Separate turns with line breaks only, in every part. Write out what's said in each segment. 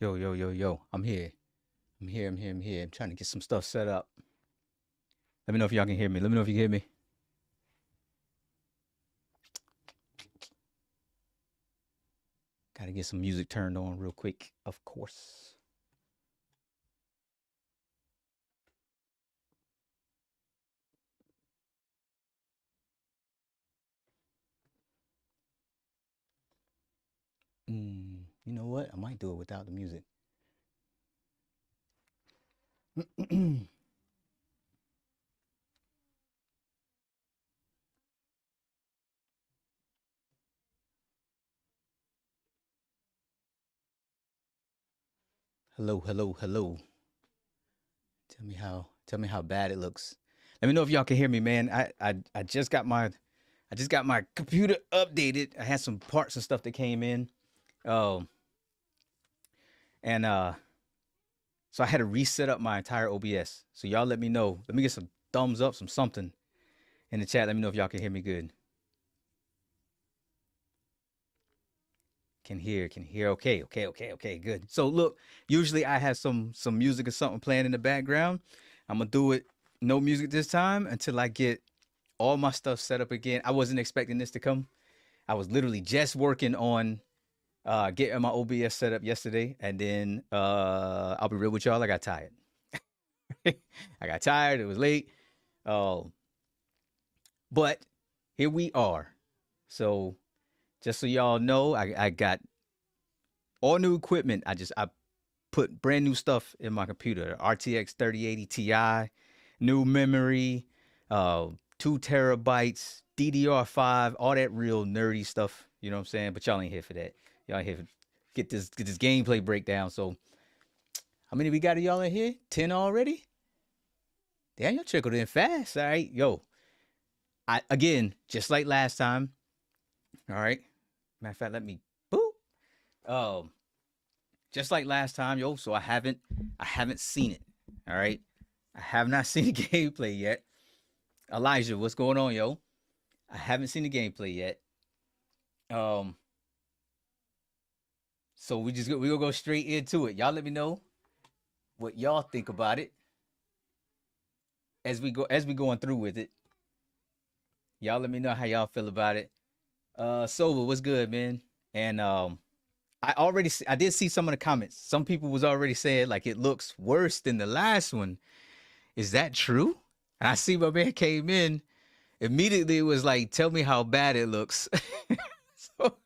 Yo, yo, yo, yo. I'm here. I'm here. I'm trying to get some stuff set up. Let me know if y'all can hear me. Let me know if you can hear me. Gotta get some music turned on real quick, of course. You know what? I might do it without the music. Hello, hello, hello. Tell me how bad it looks. Let me know if y'all can hear me, man. I just got my computer updated. I had some parts and stuff that came in. Um and So I had to reset up my entire OBS. So y'all let me know. Let me get some thumbs up, some something in the chat. Let me know if y'all can hear me good. Can hear. Okay, okay, okay, okay, good. So look, usually I have some music or something playing in the background. I'm gonna do it no music this time until I get all my stuff set up again. I wasn't expecting this to come. I was literally just working on getting my OBS set up yesterday, and then I'll be real with y'all, I got tired. I got tired. It was late. Um, but here we are. So just so y'all know, I got all new equipment. I put brand new stuff in my computer. RTX 3080 Ti, new memory, 2 terabytes, DDR5, all that real nerdy stuff. You know what I'm saying? But y'all ain't here for that. Y'all ain't here for get this gameplay breakdown. So how many we got of y'all in here? 10 already? Damn, y'all trickled in fast. All right, yo. I again, just like last time. All right. Matter of fact, let me boop. Um, just like last time, yo. So I haven't seen it. All right. I have not seen the gameplay yet. Elijah, what's going on, yo? I haven't seen the gameplay yet. Um, so we gonna go straight into it. Y'all let me know what y'all think about it as we going through with it. Y'all let me know how y'all feel about it. Sober, what's good, man? And I did see some of the comments. Some people was already saying like it looks worse than the last one. Is that true? And I see my man came in immediately. It was like, tell me how bad it looks. So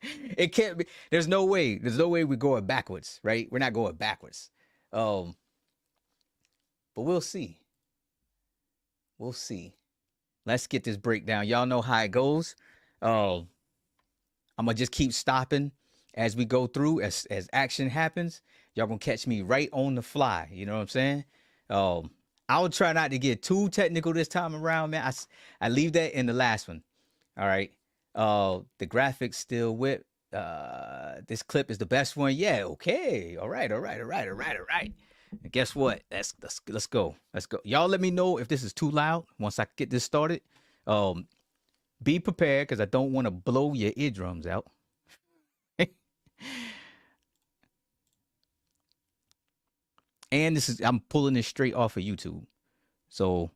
it can't be. There's no way. There's no way we're going backwards, right? We're not going backwards. Um, but we'll see. We'll see. Let's get this breakdown. Y'all know how it goes. Um, I'm gonna just keep stopping as we go through, as action happens. Y'all gonna catch me right on the fly. You know what I'm saying? Um, I will try not to get too technical this time around, man. I leave that in the last one. All right. The graphics still whip. This clip is the best one. Yeah. Okay. All right. All right. All right. All right. All right. And guess what? Let's go. Let's go. Y'all let me know if this is too loud once I get this started. Um, be prepared because I don't want to blow your eardrums out. And I'm pulling this straight off of YouTube. So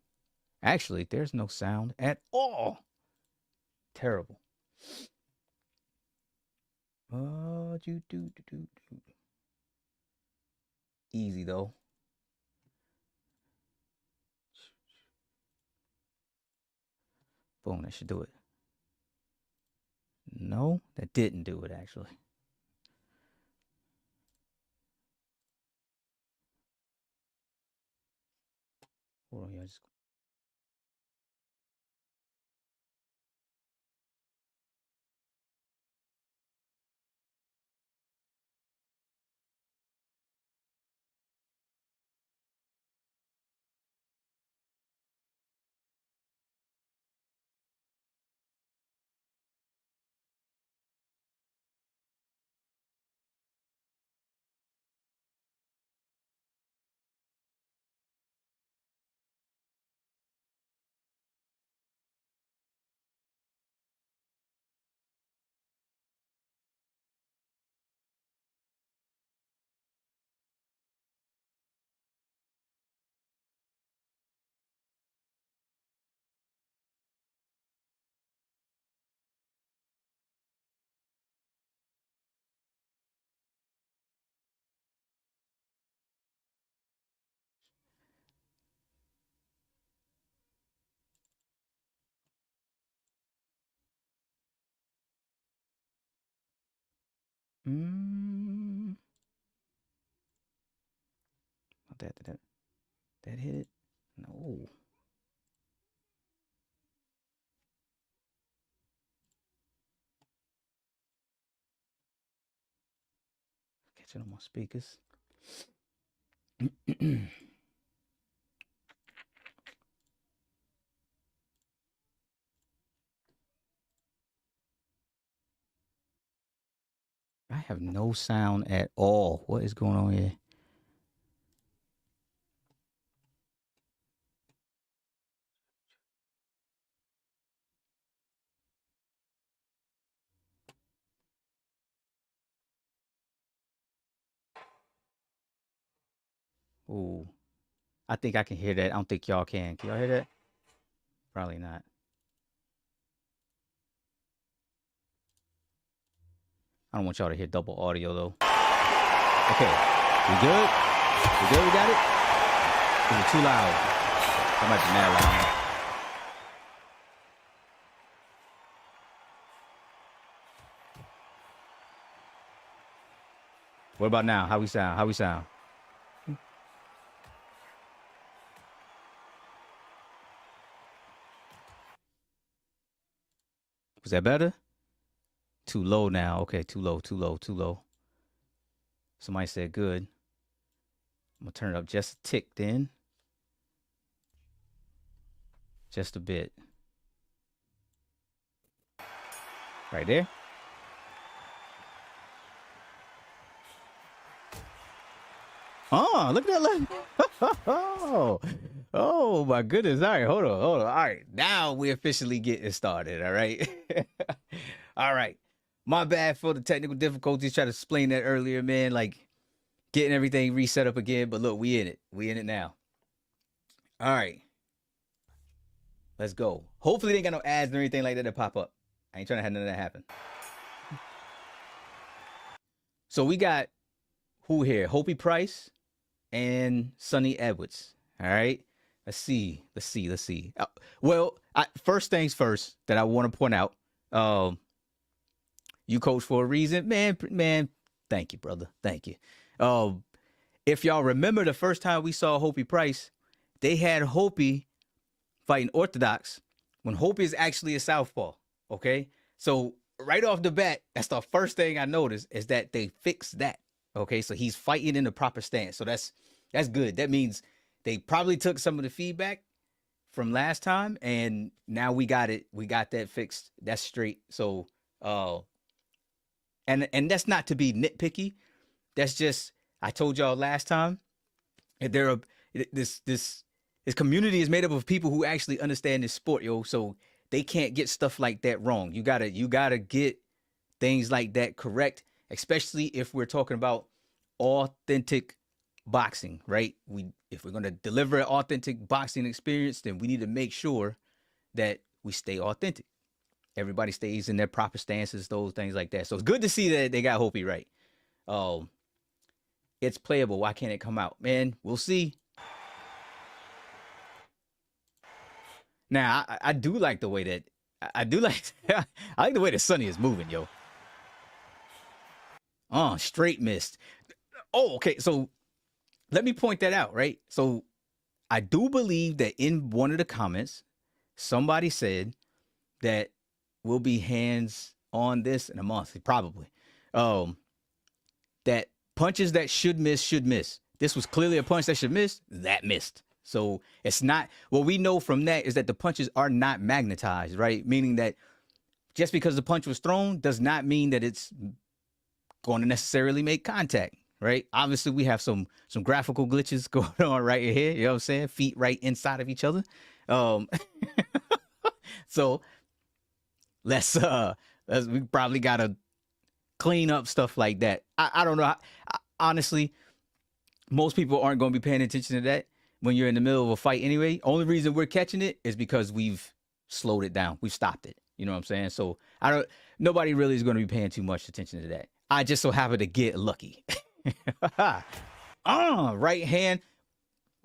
actually, there's no sound at all. Terrible. Do. Easy though. Boom, that should do it. No, that didn't do it actually. Hold on, y'all. Just Mm. That hit it? No. Catching on my speakers. I have no sound at all. What is going on here? Ooh. I think I can hear that. I don't think y'all can. Can y'all hear that? Probably not. I don't want y'all to hear double audio though. Okay. We good? We good? We got it? Is it too loud? That might be mad loud. What about now? How we sound? How we sound? Was that better? Too low now. Okay, too low, too low, too low. Somebody said good. I'm gonna turn it up just a tick then. Just a bit. Right there. Oh, look at that. Oh, oh my goodness. All right, hold on, hold on. All right, now we officially getting started. All right. All right. My bad for the technical difficulties. Tried to explain that earlier, man. Like getting everything reset up again. But look, we in it. We in it now. All right. Let's go. Hopefully they ain't got no ads or anything like that pop up. I ain't trying to have none of that happen. So we got who here? Hopi Price and Sonny Edwards. All right. Let's see. Let's see. Let's see. Well, first things first that I want to point out. You coach for a reason, man. Thank you, brother. Thank you. If y'all remember the first time we saw Hopi Price, they had Hopi fighting orthodox when Hopi is actually a southpaw. Okay, so right off the bat, that's the first thing I noticed is that they fixed that. Okay, so he's fighting in the proper stance. So that's good. That means they probably took some of the feedback from last time, and now we got it. We got that fixed. That's straight. So, and that's not to be nitpicky. That's just I told y'all last time. This community is made up of people who actually understand this sport, yo. So they can't get stuff like that wrong. You gotta get things like that correct, especially if we're talking about authentic boxing, right? If we're gonna deliver an authentic boxing experience, then we need to make sure that we stay authentic. Everybody stays in their proper stances, those things like that. So it's good to see that they got Hopi right. It's playable. Why can't it come out? Man, we'll see. Now, I do like the way that I do like I like the way that Sonny is moving, yo. Oh, straight missed. Oh, okay. So let me point that out, right? So I do believe that in one of the comments, somebody said that we'll be hands on this in a month, probably. That punches that should miss. This was clearly a punch that should miss. That missed. So it's not, what we know from that is that the punches are not magnetized, right? Meaning that just because the punch was thrown does not mean that it's going to necessarily make contact, right? Obviously, we have some graphical glitches going on right here. You know what I'm saying? Feet right inside of each other. So we probably gotta clean up stuff like that. I don't know. Honestly, most people aren't going to be paying attention to that when you're in the middle of a fight anyway. Only reason we're catching it is because we've slowed it down. We've stopped it. You know what I'm saying? So nobody really is going to be paying too much attention to that. I just so happen to get lucky. Right hand.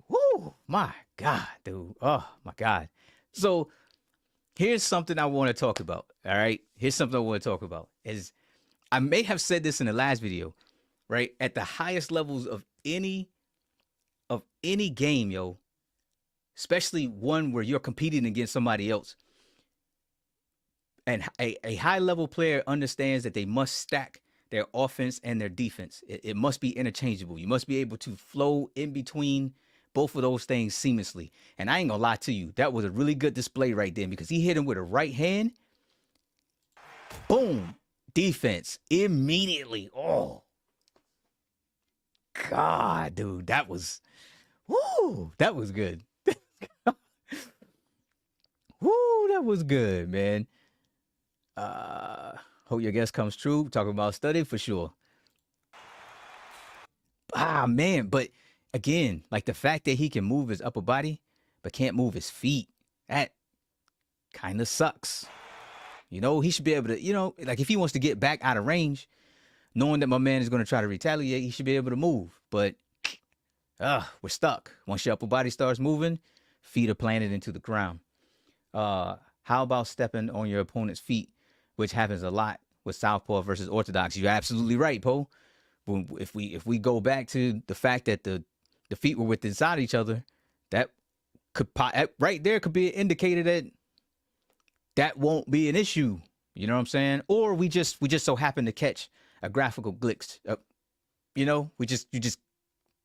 Woo, my God, dude. Oh my God. So here's something I want to talk about. All right. Here's something I want to talk about is I may have said this in the last video, right? At the highest levels of any game, yo, especially one where you're competing against somebody else, and a high level player understands that they must stack their offense and their defense. It must be interchangeable. You must be able to flow in between both of those things seamlessly. And I ain't gonna lie to you, that was a really good display right there, because he hit him with a right hand. Boom. Defense immediately. Oh, God, dude, that was, woo, that was good. Woo, that was good, man. Hope your guess comes true. Talking about study for sure. Ah, man, but again, like the fact that he can move his upper body but can't move his feet, that kind of sucks. You know, he should be able to, you know, like if he wants to get back out of range, knowing that my man is going to try to retaliate, he should be able to move. But we're stuck. Once your upper body starts moving, feet are planted into the ground. How about stepping on your opponent's feet, which happens a lot with southpaw versus orthodox? You're absolutely right, Poe. If we go back to the fact that the feet were within inside each other, that could right there could be an indicator that won't be an issue. You know what I'm saying? Or we just so happen to catch a graphical glitch. You know, you just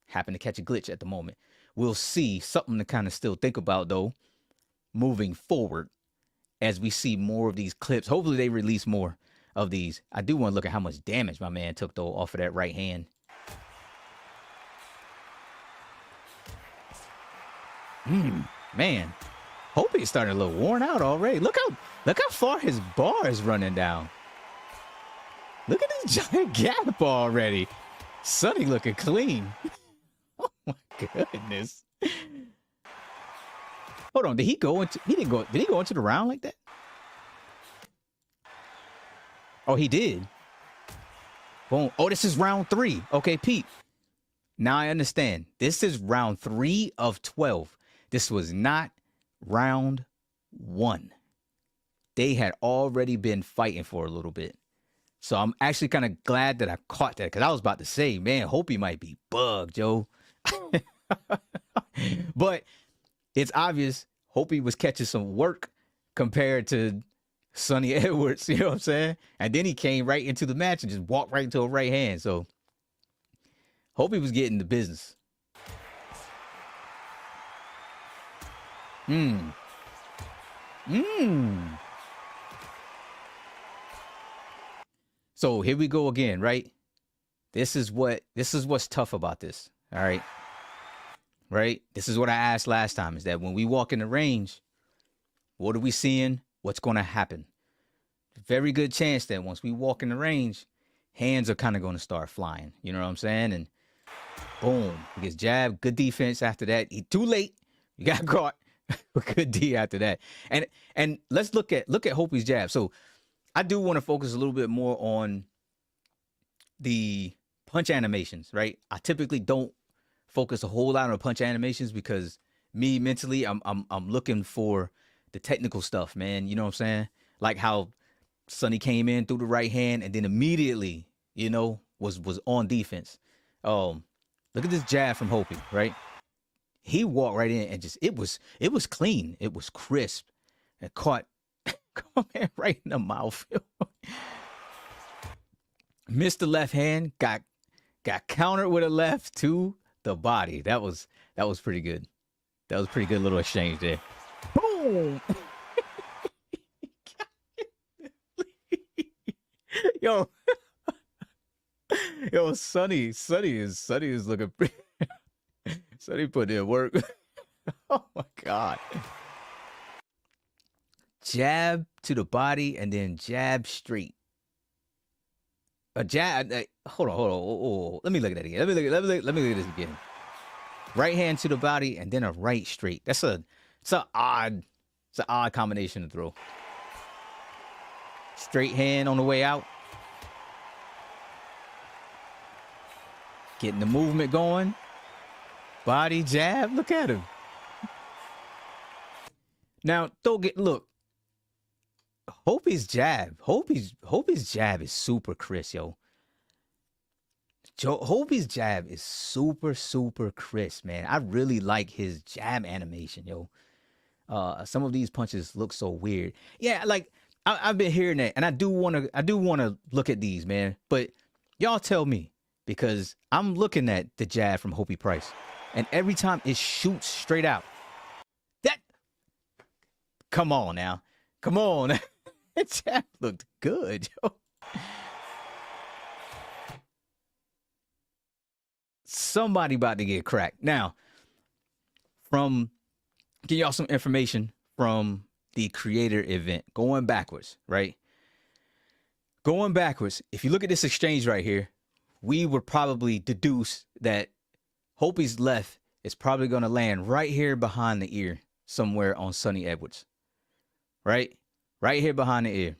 happen to catch a glitch at the moment. We'll see something to kind of still think about though, moving forward as we see more of these clips. Hopefully they release more of these. I do want to look at how much damage my man took though off of that right hand. Man, hope he's starting a little worn out already. Look how far his bar is running down. Look at this giant gap already. Sonny looking clean. Oh my goodness. Hold on, did he go into the round like that? Oh, he did. Boom. Oh, this is round 3. Okay, Pete. Now I understand. This is round 3 of 12. This was not round 1. They had already been fighting for a little bit. So I'm actually kind of glad that I caught that, because I was about to say, man, hope he might be bugged, Joe. But it's obvious Hopi was catching some work compared to Sonny Edwards, you know what I'm saying? And then he came right into the match and just walked right into a right hand. So Hopi was getting the business. So here we go again, right? This is what's tough about this. All right. Right? This is what I asked last time, is that when we walk in the range, what are we seeing? What's going to happen? Very good chance that once we walk in the range, hands are kind of going to start flying. You know what I'm saying? And boom, he gets jabbed. Good defense after that. Too late. You got caught. Good D after that. And let's look at Hopi's jab. So I do want to focus a little bit more on the punch animations, right? I typically don't focus a whole lot on punch animations because me mentally, I'm looking for the technical stuff, man. You know what I'm saying? Like how Sonny came in through the right hand and then immediately, you know, was on defense. Look at this jab from Hopi, right? He walked right in and just it was clean, it was crisp, and caught man right in the mouth. Missed the left hand, got countered with a left to the body. That was pretty good. That was a pretty good little exchange there. Boom. Yo, Sonny is looking pretty. Sonny put in work. Oh my God. Jab to the body and then jab straight. A jab. Hold on. Oh, let me look at that again. Let me look at this again. Right hand to the body and then a right straight. It's an odd combination to throw. Straight hand on the way out. Getting the movement going. Body jab. Look at him. Now, look. Hope's jab is super crisp, yo. Hope's jab is super crisp, man. I really like his jab animation, yo. Some of these punches look so weird. Yeah, like I've been hearing that, and I do wanna look at these, man. But y'all tell me, because I'm looking at the jab from Hopey Price, and every time it shoots straight out. That, come on now, come on, that jab looked good, yo. Somebody about to get cracked now. From give y'all some information from the creator event, going backwards, right? Going backwards, if you look at this exchange right here, we would probably deduce that Hope's left is probably going to land right here behind the ear, somewhere on Sonny Edwards, right? Right here behind the ear.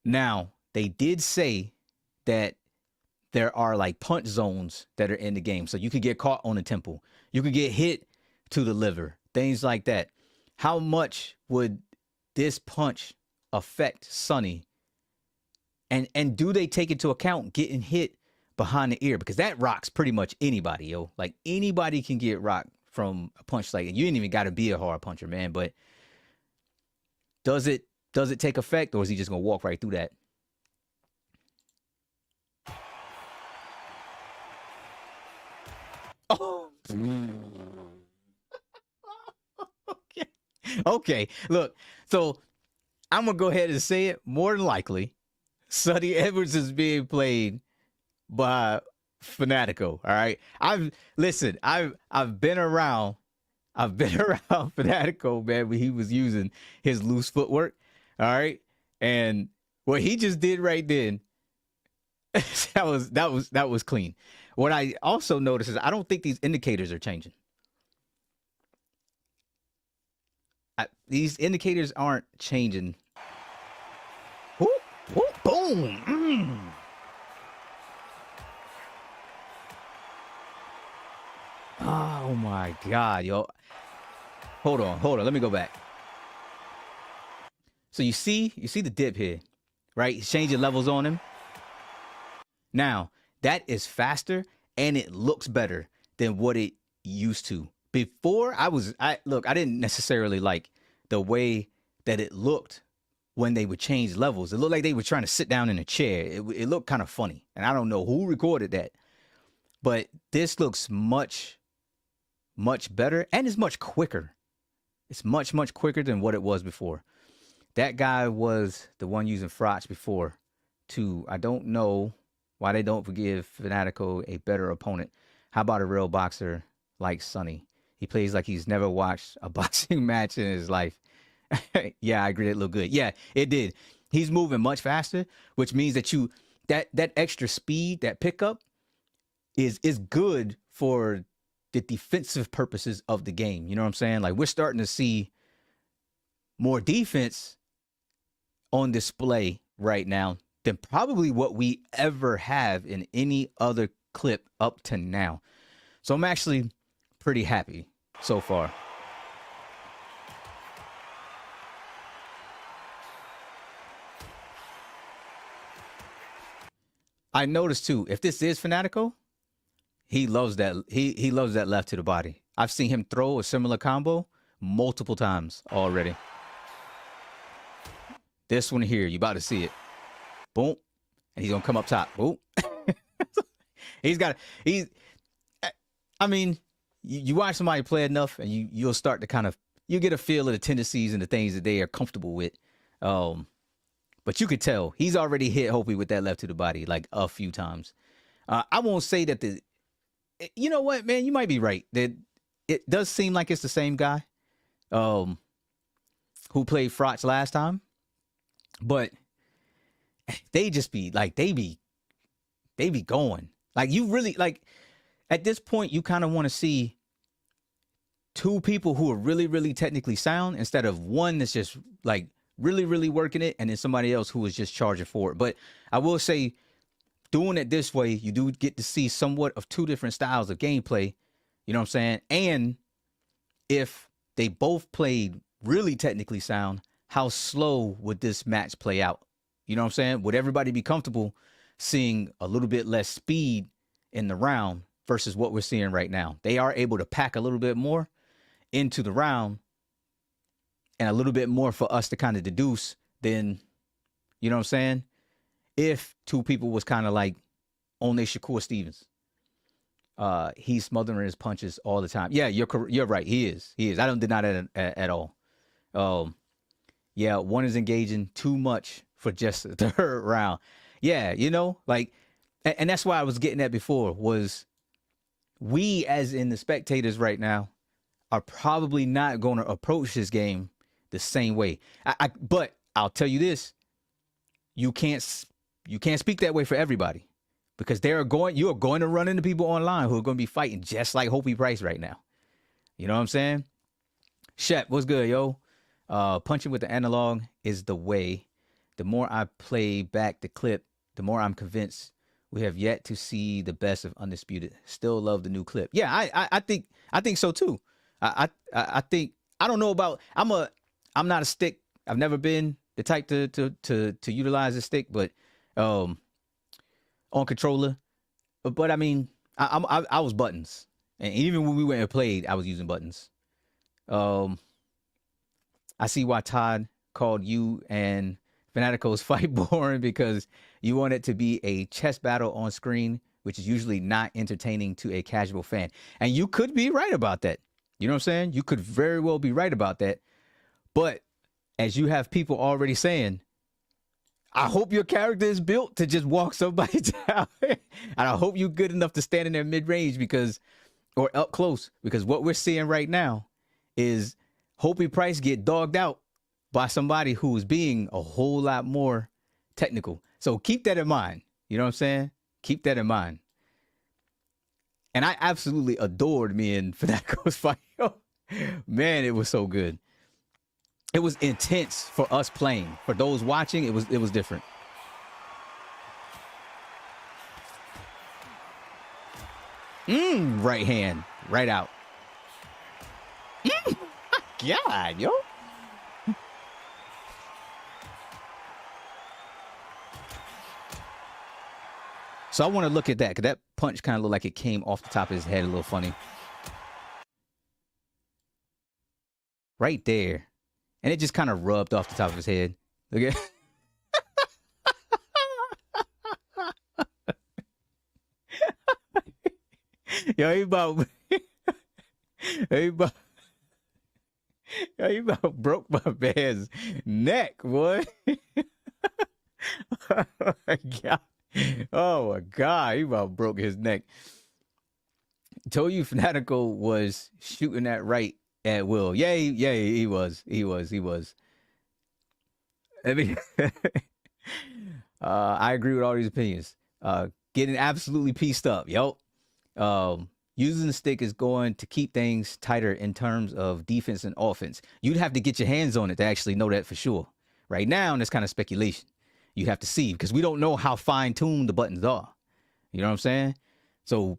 Now, they did say that there are like punch zones that are in the game. So you could get caught on the temple. You could get hit to the liver, things like that. How much would this punch affect Sonny? And do they take into account getting hit behind the ear? Because that rocks pretty much anybody, yo. Like anybody can get rocked from a punch like that. You ain't even got to be a hard puncher, man. But does it take effect, or is he just gonna walk right through that? Oh. Okay. Okay. Look, so I'm gonna go ahead and say it. More than likely, Sonny Edwards is being played by Fanatico. All right. I've been around Fanatico, man, when he was using his loose footwork. All right. And what he just did right then, that was clean. What I also noticed is I don't think these indicators are changing. These indicators aren't changing. Whoop, whoop, boom. Oh my God, yo. Hold on. Let me go back. So you see the dip here, right? He's changing levels on him. Now, that is faster and it looks better than what it used to. Before, I didn't necessarily like the way that it looked when they would change levels. It looked like they were trying to sit down in a chair. It looked kind of funny. And I don't know who recorded that. But this looks much better, and it's much quicker. It's much quicker than what it was before. That guy was the one using Frotch before, too. I don't know why they don't give Fanatico a better opponent. How about a real boxer like Sonny? He plays like he's never watched a boxing match in his life. Yeah, I agree. It looked good. Yeah, it did. He's moving much faster, which means that that extra speed, that pickup, is good for the defensive purposes of the game. You know what I'm saying? Like, we're starting to see more defense on display right now than probably what we ever have in any other clip up to now. So I'm actually pretty happy so far. I noticed too, if this is Fanatico, he loves that. He loves that left to the body. I've seen him throw a similar combo multiple times already. This one here, you about to see it. Boom. And he's gonna come up top. Boom. I mean, you watch somebody play enough, and you'll start to you get a feel of the tendencies and the things that they are comfortable with. But you could tell he's already hit Hopi with that left to the body like a few times. I won't say that you know what, man, you might be right. That it does seem like it's the same guy who played Frotch last time. But they just be like, they be going. Like, you really, like, at this point, you kind of want to see two people who are really technically sound instead of one that's just like really working it, and then somebody else who is just charging for it. But I will say, doing it this way, you do get to see somewhat of two different styles of gameplay. You know what I'm saying? And if they both played really technically sound, how slow would this match play out? You know what I'm saying? Would everybody be comfortable seeing a little bit less speed in the round versus what we're seeing right now? They are able to pack a little bit more into the round and a little bit more for us to kind of deduce than, you know what I'm saying? If two people was kind of like only Shakur Stevens. He's smothering his punches all the time. Yeah, you're right. He is. I don't deny that at all. Yeah, one is engaging too much for just the third round. Yeah, you know, like, and that's why I was getting at before was we, as in the spectators right now, are probably not going to approach this game the same way. But I'll tell you this: you can't speak that way for everybody, because you are going to run into people online who are going to be fighting just like Hopey Price right now. You know what I'm saying? Shep, what's good, yo? Punching with the analog is the way. The more I play back the clip, the more I'm convinced we have yet to see the best of Undisputed. Still love the new clip. Yeah, I think so too. I think, I don't know about, I'm not a stick. I've never been the type to utilize a stick, but on controller. But I mean, I was buttons, and even when we went and played, I was using buttons. I see why Todd called you and Fanatico's fight boring, because you want it to be a chess battle on screen, which is usually not entertaining to a casual fan. And you could be right about that. You know what I'm saying? You could very well be right about that. But as you have people already saying, I hope your character is built to just walk somebody down. And I hope you're good enough to stand in their mid-range or up close, because what we're seeing right now is Hopey Price get dogged out by somebody who is being a whole lot more technical. So keep that in mind. You know what I'm saying? Keep that in mind. And I absolutely adored me and Fanatico's fight. Man, it was so good. It was intense for us playing. For those watching, it was different. Right hand, right out. God, yo. So I want to look at that, because that punch kind of looked like it came off the top of his head a little funny. Right there. And it just kind of rubbed off the top of his head. Look at Yo, he about broke my man's neck, boy. Oh my God. Oh my God, he about broke his neck. Told you Fanatico was shooting that right at will. Yeah, he was. I mean, I agree with all these opinions. Getting absolutely pieced up, yo. Using the stick is going to keep things tighter in terms of defense and offense. You'd have to get your hands on it to actually know that for sure. Right now, that's kind of speculation. You have to see, because we don't know how fine-tuned the buttons are. You know what I'm saying? So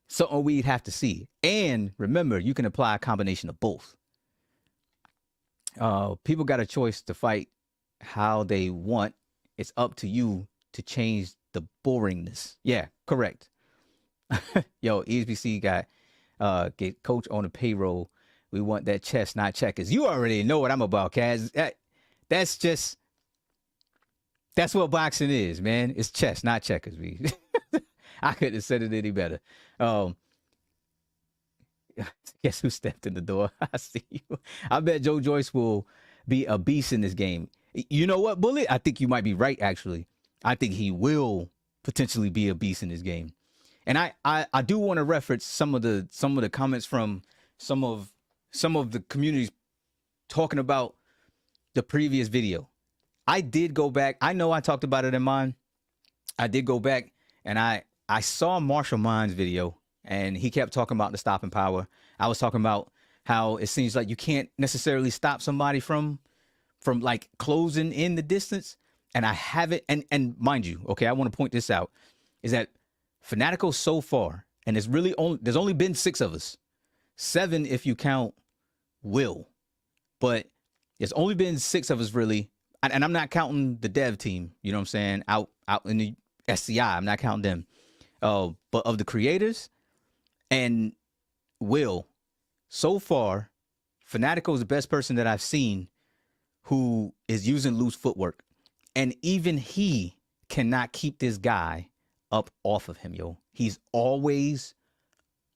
something we'd have to see. And remember, you can apply a combination of both. People got a choice to fight how they want. It's up to you to change the boringness. Yeah, correct. Yo, ESBC got get coach on the payroll. We want that chess, not checkers. You already know what I'm about, Kaz. That's what boxing is, man. It's chess, not checkers. I couldn't have said it any better. Guess who stepped in the door? I see you. I bet Joe Joyce will be a beast in this game. You know what, Bullet? I think you might be right, actually. I think he will potentially be a beast in this game. And I do want to reference some of the comments from some of the communities talking about the previous video. I did go back. I know I talked about it in mine. I did go back and I saw Marshall Mind's video, and he kept talking about the stopping power. I was talking about how it seems like you can't necessarily stop somebody from like closing in the distance. And I haven't, and mind you, okay, I want to point this out, is that Fanatico so far, and there's only been 6 of us. 7 if you count Will. But There's only been 6 of us really, and I'm not counting the dev team. You know what I'm saying? Out in the SCI, I'm not counting them. But of the creators and Will, so far, Fanatico is the best person that I've seen who is using loose footwork, and even he cannot keep this guy up off of him, yo. He's always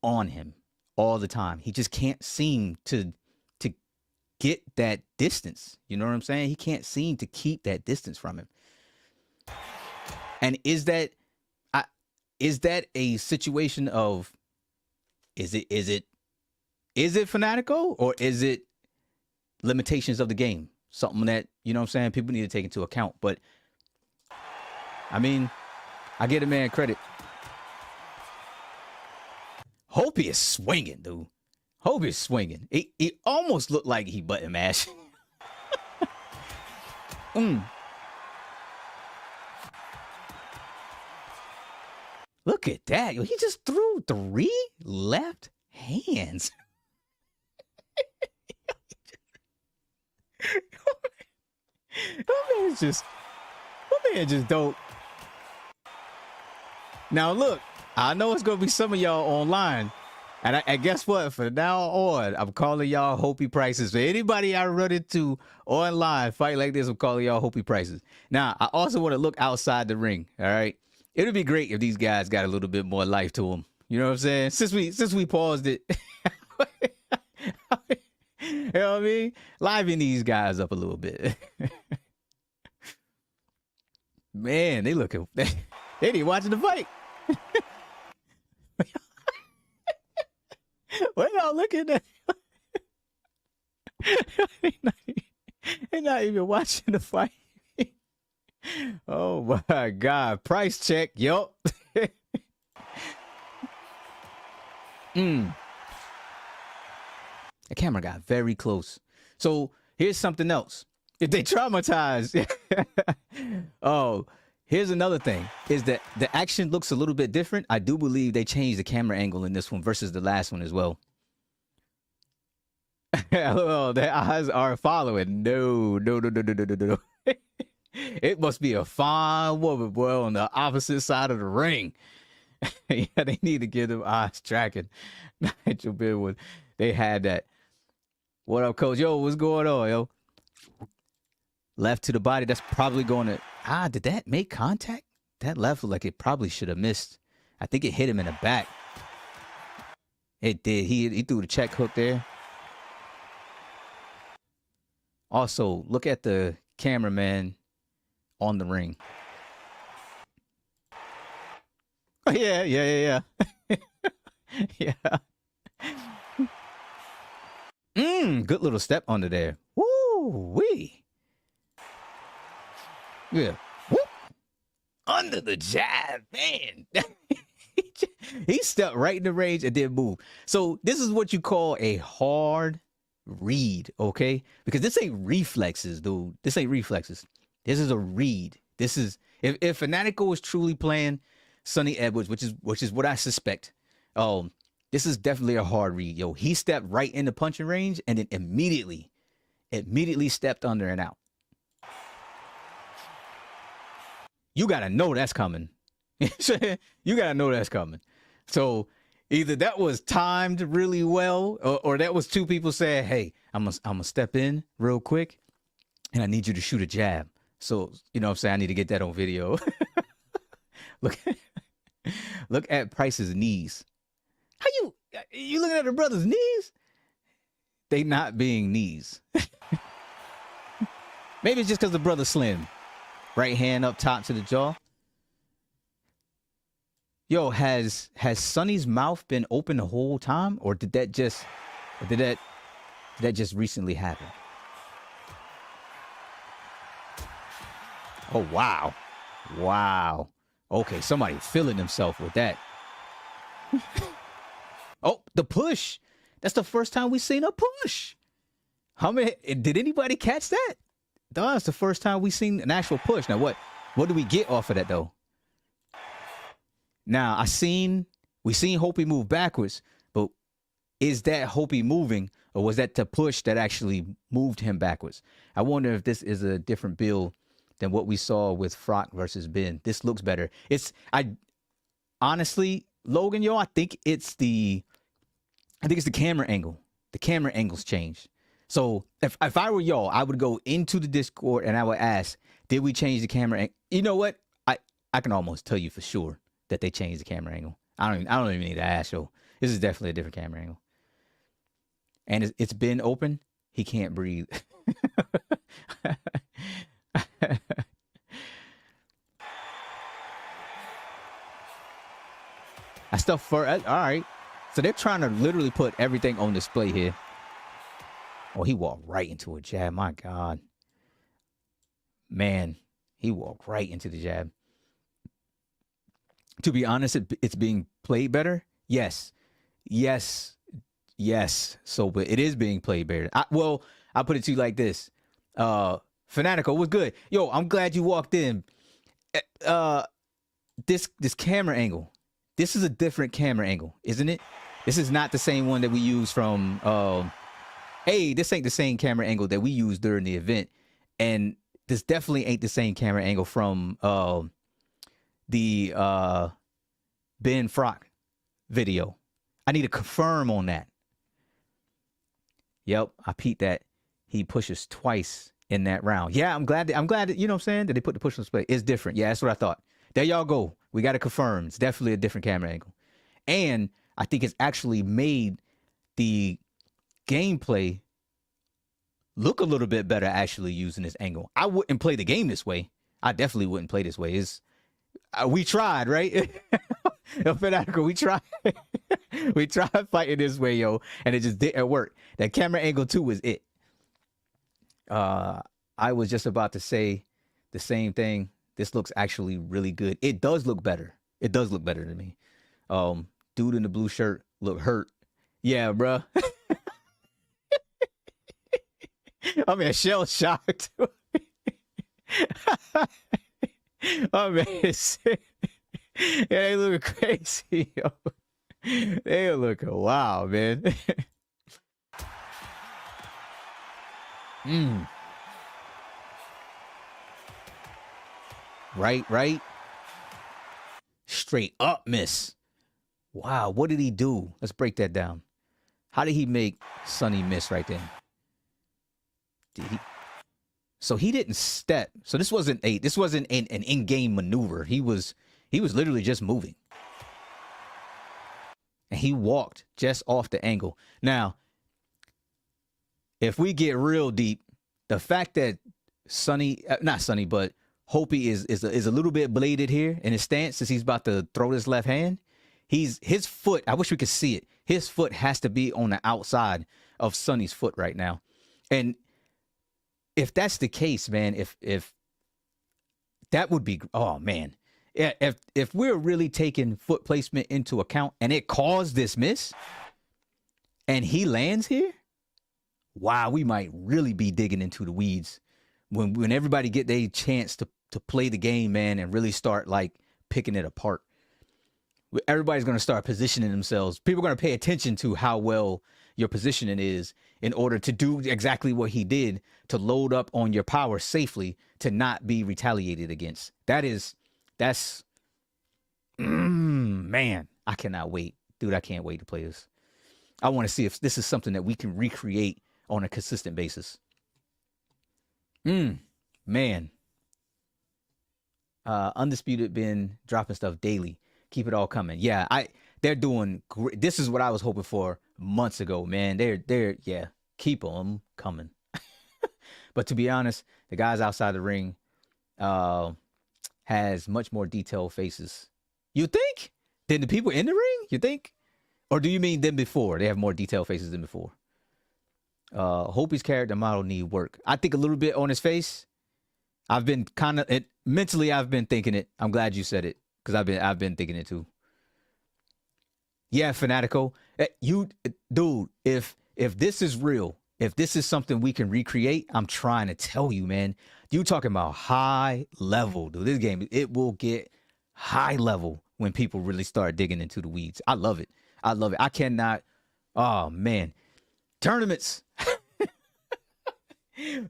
on him all the time. He just can't seem to get that distance. You know what I'm saying? He can't seem to keep that distance from him. And is that a situation of is it Fanatico, or is it limitations of the game? Something that, you know what I'm saying, people need to take into account. But I mean, I get a man credit. Hope he is swinging, dude. Hope is swinging. He almost looked like he button mashed. Look at that. He just threw 3 left hands. My man just don't. Now look, I know it's gonna be some of y'all online. And guess what? From now on, I'm calling y'all Hopi prices. For anybody I run into online fight like this, I'm calling y'all Hopi prices. Now, I also want to look outside the ring. All right, it would be great if these guys got a little bit more life to them. You know what I'm saying? Since we paused it, you know what I mean? Liven these guys up a little bit. Man, they looking. They ain't watching the fight. What y'all looking at? They're not even watching the fight. Oh my God. Price check. Yup. The camera got very close. So here's something else. If they traumatized. Oh, here's another thing, is that the action looks a little bit different. I do believe they changed the camera angle in this one versus the last one as well. Oh, their eyes are following. No. It must be a fine woman, boy, on the opposite side of the ring. Yeah, they need to get them eyes tracking. Nigel Bidwood, they had that. What up, coach? Yo, what's going on, yo? Left to the body. That's probably going to... did that make contact? That left looked like it probably should have missed. I think it hit him in the back. It did. He threw the check hook there. Also, look at the cameraman on the ring. Oh, yeah. Yeah. Good little step under there. Woo-wee. Yeah. Whoop. Under the jab, man. He stepped right in the range and didn't move. So this is what you call a hard read, okay? Because this ain't reflexes, dude. This ain't reflexes. This is a read. This is if Fanatico is truly playing Sonny Edwards, which is what I suspect. This is definitely a hard read, yo. He stepped right in the punching range and then immediately stepped under and out. You gotta know that's coming. You gotta know that's coming. So either that was timed really well, or that was two people saying, "Hey, I'm gonna step in real quick, and I need you to shoot a jab." So you know what I'm saying, I need to get that on video. Look at Price's knees. How you looking at the brother's knees? They not being knees. Maybe it's just because the brother's slim. Right hand up top to the jaw. Yo, has Sonny's mouth been open the whole time, or did that just recently happen? Oh wow. Wow. Okay, somebody feeling himself with that. Oh, the push. That's the first time we seen a push. How many did anybody catch that? That's the first time we seen an actual push. Now what do we get off of that though? Now we seen Hopi move backwards, but is that Hopi moving, Or was that the push that actually moved him backwards? I wonder if this is a different build than what we saw with Frock versus Ben. This looks better. I honestly, Logan, I think it's the camera angle. The camera angle's changed. So if I were y'all, I would go into the Discord and I would ask, did we change the camera angle? You know what? I can almost tell you for sure that they changed the camera angle. I don't even need to ask you. This is definitely a different camera angle. And it's been open. He can't breathe. All right. So they're trying to literally put everything on display here. Oh, he walked right into a jab. My God. Man, he walked right into the jab. To be honest, it's being played better. Yes. So, but it is being played better. I'll put it to you like this. Fanatical was good. Yo, I'm glad you walked in. This camera angle. This is a different camera angle, isn't it? This is not the same one that we use from, this ain't the same camera angle that we used during the event. And this definitely ain't the same camera angle from the Ben Frock video. I need to confirm on that. Yep, I peeped that. He pushes twice in that round. Yeah, I'm glad that, you know what I'm saying, that they put the push on display. It's different. Yeah, that's what I thought. There y'all go. We got to confirm. It's definitely a different camera angle. And I think it's actually made the gameplay look a little bit better actually using this angle. I wouldn't play the game this way. I definitely wouldn't play this way. We tried, right? Fanatical, we tried. We tried fighting this way, yo, and it just didn't work. That camera angle too was it. I was just about to say the same thing. This looks actually really good. It does look better. It does look better to me. Dude in the blue shirt look hurt. Yeah, bruh. I mean, shell shocked. Oh man, yeah, they look crazy, yo. They look wild, man. Right. Straight up miss. Wow, what did he do? Let's break that down. How did he make Sonny miss right then? So he didn't step. So this wasn't an in-game maneuver. He was literally just moving. And he walked just off the angle. Now, if we get real deep, the fact that but Hopi is a little bit bladed here in his stance as he's about to throw this left hand. His foot, I wish we could see it. His foot has to be on the outside of Sonny's foot right now. And if that's the case, man, if that would be, oh man, if we're really taking foot placement into account and it caused this miss and he lands here, wow, we might really be digging into the weeds when everybody get their chance to play the game, man, and really start like picking it apart. Everybody's going to start positioning themselves. People are going to pay attention to how well your positioning is in order to do exactly what he did, to load up on your power safely, to not be retaliated against. That's man, I cannot wait. Dude, I can't wait to play this. I want to see if this is something that we can recreate on a consistent basis. Man. Undisputed been dropping stuff daily. Keep it all coming. Yeah, they're doing great. This is what I was hoping for months ago, man. They're keep them coming. But to be honest, the guys outside the ring has much more detailed faces. You think? Than the people in the ring? You think? Or do you mean than before? They have more detailed faces than before. Hopi's character model need work. I think a little bit on his face. I've been mentally I've been thinking it. I'm glad you said it. Because I've been thinking it too. Yeah, Fanatico. Dude, if this is real, if this is something we can recreate, I'm trying to tell you, man. You talking about high level, dude. This game, it will get high level when people really start digging into the weeds. I love it. I cannot. Oh man. Tournaments.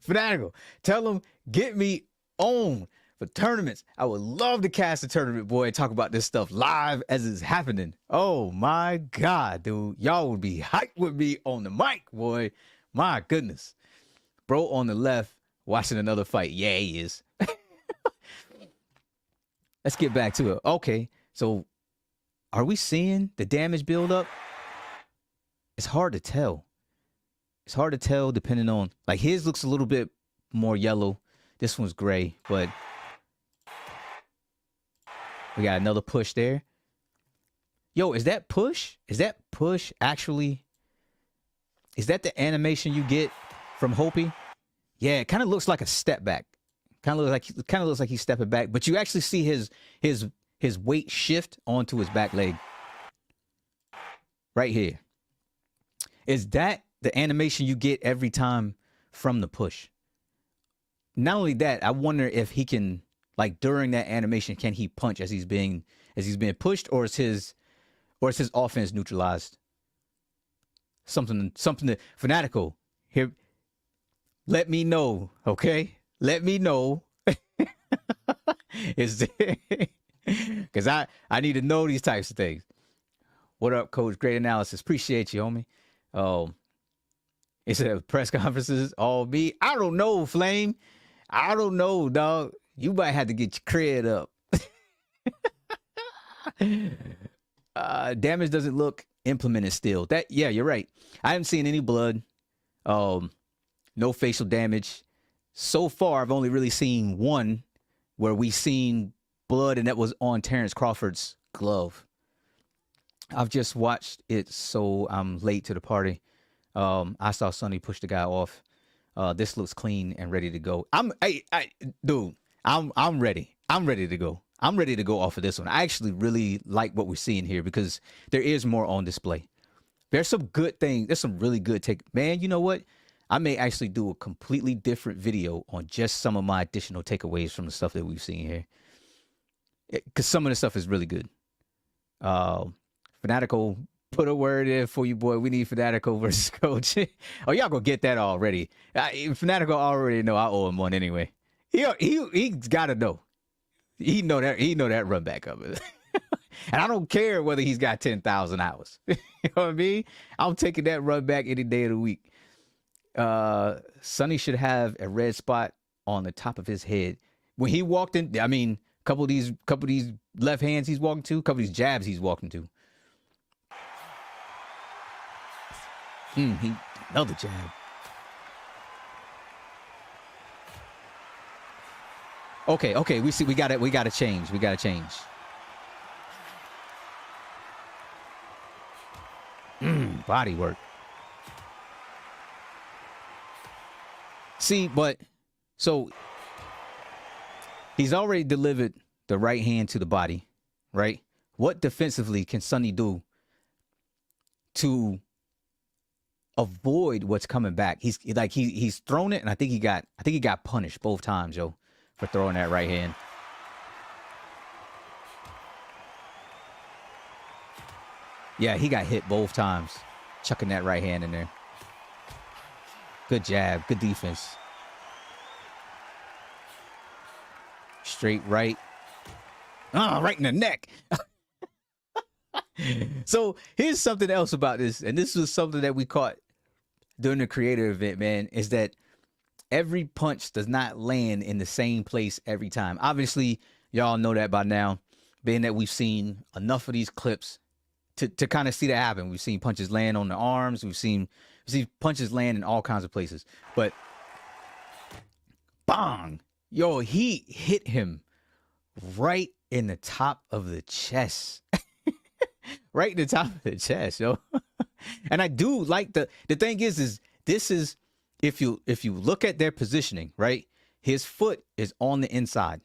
Fanatical. Tell them, get me on for tournaments. I would love to cast a tournament, boy, and talk about this stuff live as it's happening. Oh, my God, dude. Y'all would be hyped with me on the mic, boy. My goodness. Bro on the left watching another fight. Yeah, he is. Let's get back to it. Okay, so are we seeing the damage build up? It's hard to tell. It's hard to tell depending on, like, his looks a little bit more yellow. This one's gray, but we got another push there. Yo, is that push? Is that push actually? Is that the animation you get from Hopi? Yeah, it kind of looks like a step back. Kind of looks like he's stepping back, but you actually see his weight shift onto his back leg. Right here. Is that the animation you get every time from the push? Not only that, I wonder if he can, like, during that animation, can he punch as he's being pushed, or is his offense neutralized? Something that Fanatical here. Let me know, okay? Let me know. Is there, because I need to know these types of things. What up, Coach? Great analysis. Appreciate you, homie. It said press conferences all me. I don't know, Flame. I don't know, dog. You might have to get your cred up. Damage doesn't look implemented still. Yeah, you're right. I haven't seen any blood. No facial damage. So far, I've only really seen one where we seen blood, and that was on Terrence Crawford's glove. I've just watched it, so I'm late to the party. I saw Sonny push the guy off. This looks clean and ready to go. Dude, I'm ready. I'm ready to go. I'm ready to go off of this one. I actually really like what we're seeing here because there is more on display. There's some good things. There's some really good take. Man, you know what? I may actually do a completely different video on just some of my additional takeaways from the stuff that we've seen here. Because some of the stuff is really good. Fanatical, put a word in for you, boy. We need Fanatical versus Coach. Oh, y'all gonna get that already. Fanatical already know I owe him one anyway. He's got to know. He know that run back of it. And I don't care whether he's got 10,000 hours. You know what I mean? I'm taking that run back any day of the week. Sonny should have a red spot on the top of his head. When he walked in, I mean, couple of these left hands he's walking to, couple of these jabs he's walking to. Another jab. Okay, we gotta change. We gotta change. Body work. See, but so he's already delivered the right hand to the body, right? What defensively can Sonny do to avoid what's coming back? He's thrown it, and I think he got punished both times, yo, for throwing that right hand. Yeah, he got hit both times, chucking that right hand in there. Good jab, good defense. Straight right. Right in the neck. So here's something else about this, and this was something that we caught during the creator event, man, is that every punch does not land in the same place every time. Obviously, y'all know that by now, being that we've seen enough of these clips to kind of see that happen. We've seen punches land on the arms. We've seen punches land in all kinds of places. But bang! Yo, he hit him right in the top of the chest. Right in the top of the chest, yo. And I do like the thing is this is if you look at their positioning, right? His foot is on the inside.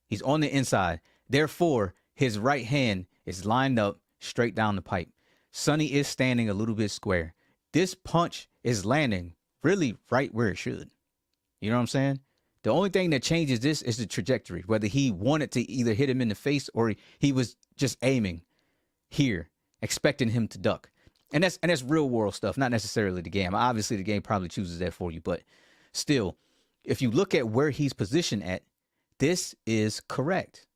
He's on the inside. Therefore, his right hand is lined up straight down the pipe. Sonny is standing a little bit square. This punch is landing really right where it should. You know what I'm saying? The only thing that changes this is the trajectory, whether he wanted to either hit him in the face or he was just aiming here, expecting him to duck. And that's real world stuff, not necessarily the game. Obviously, the game probably chooses that for you, but still, if you look at where he's positioned at, this is correct.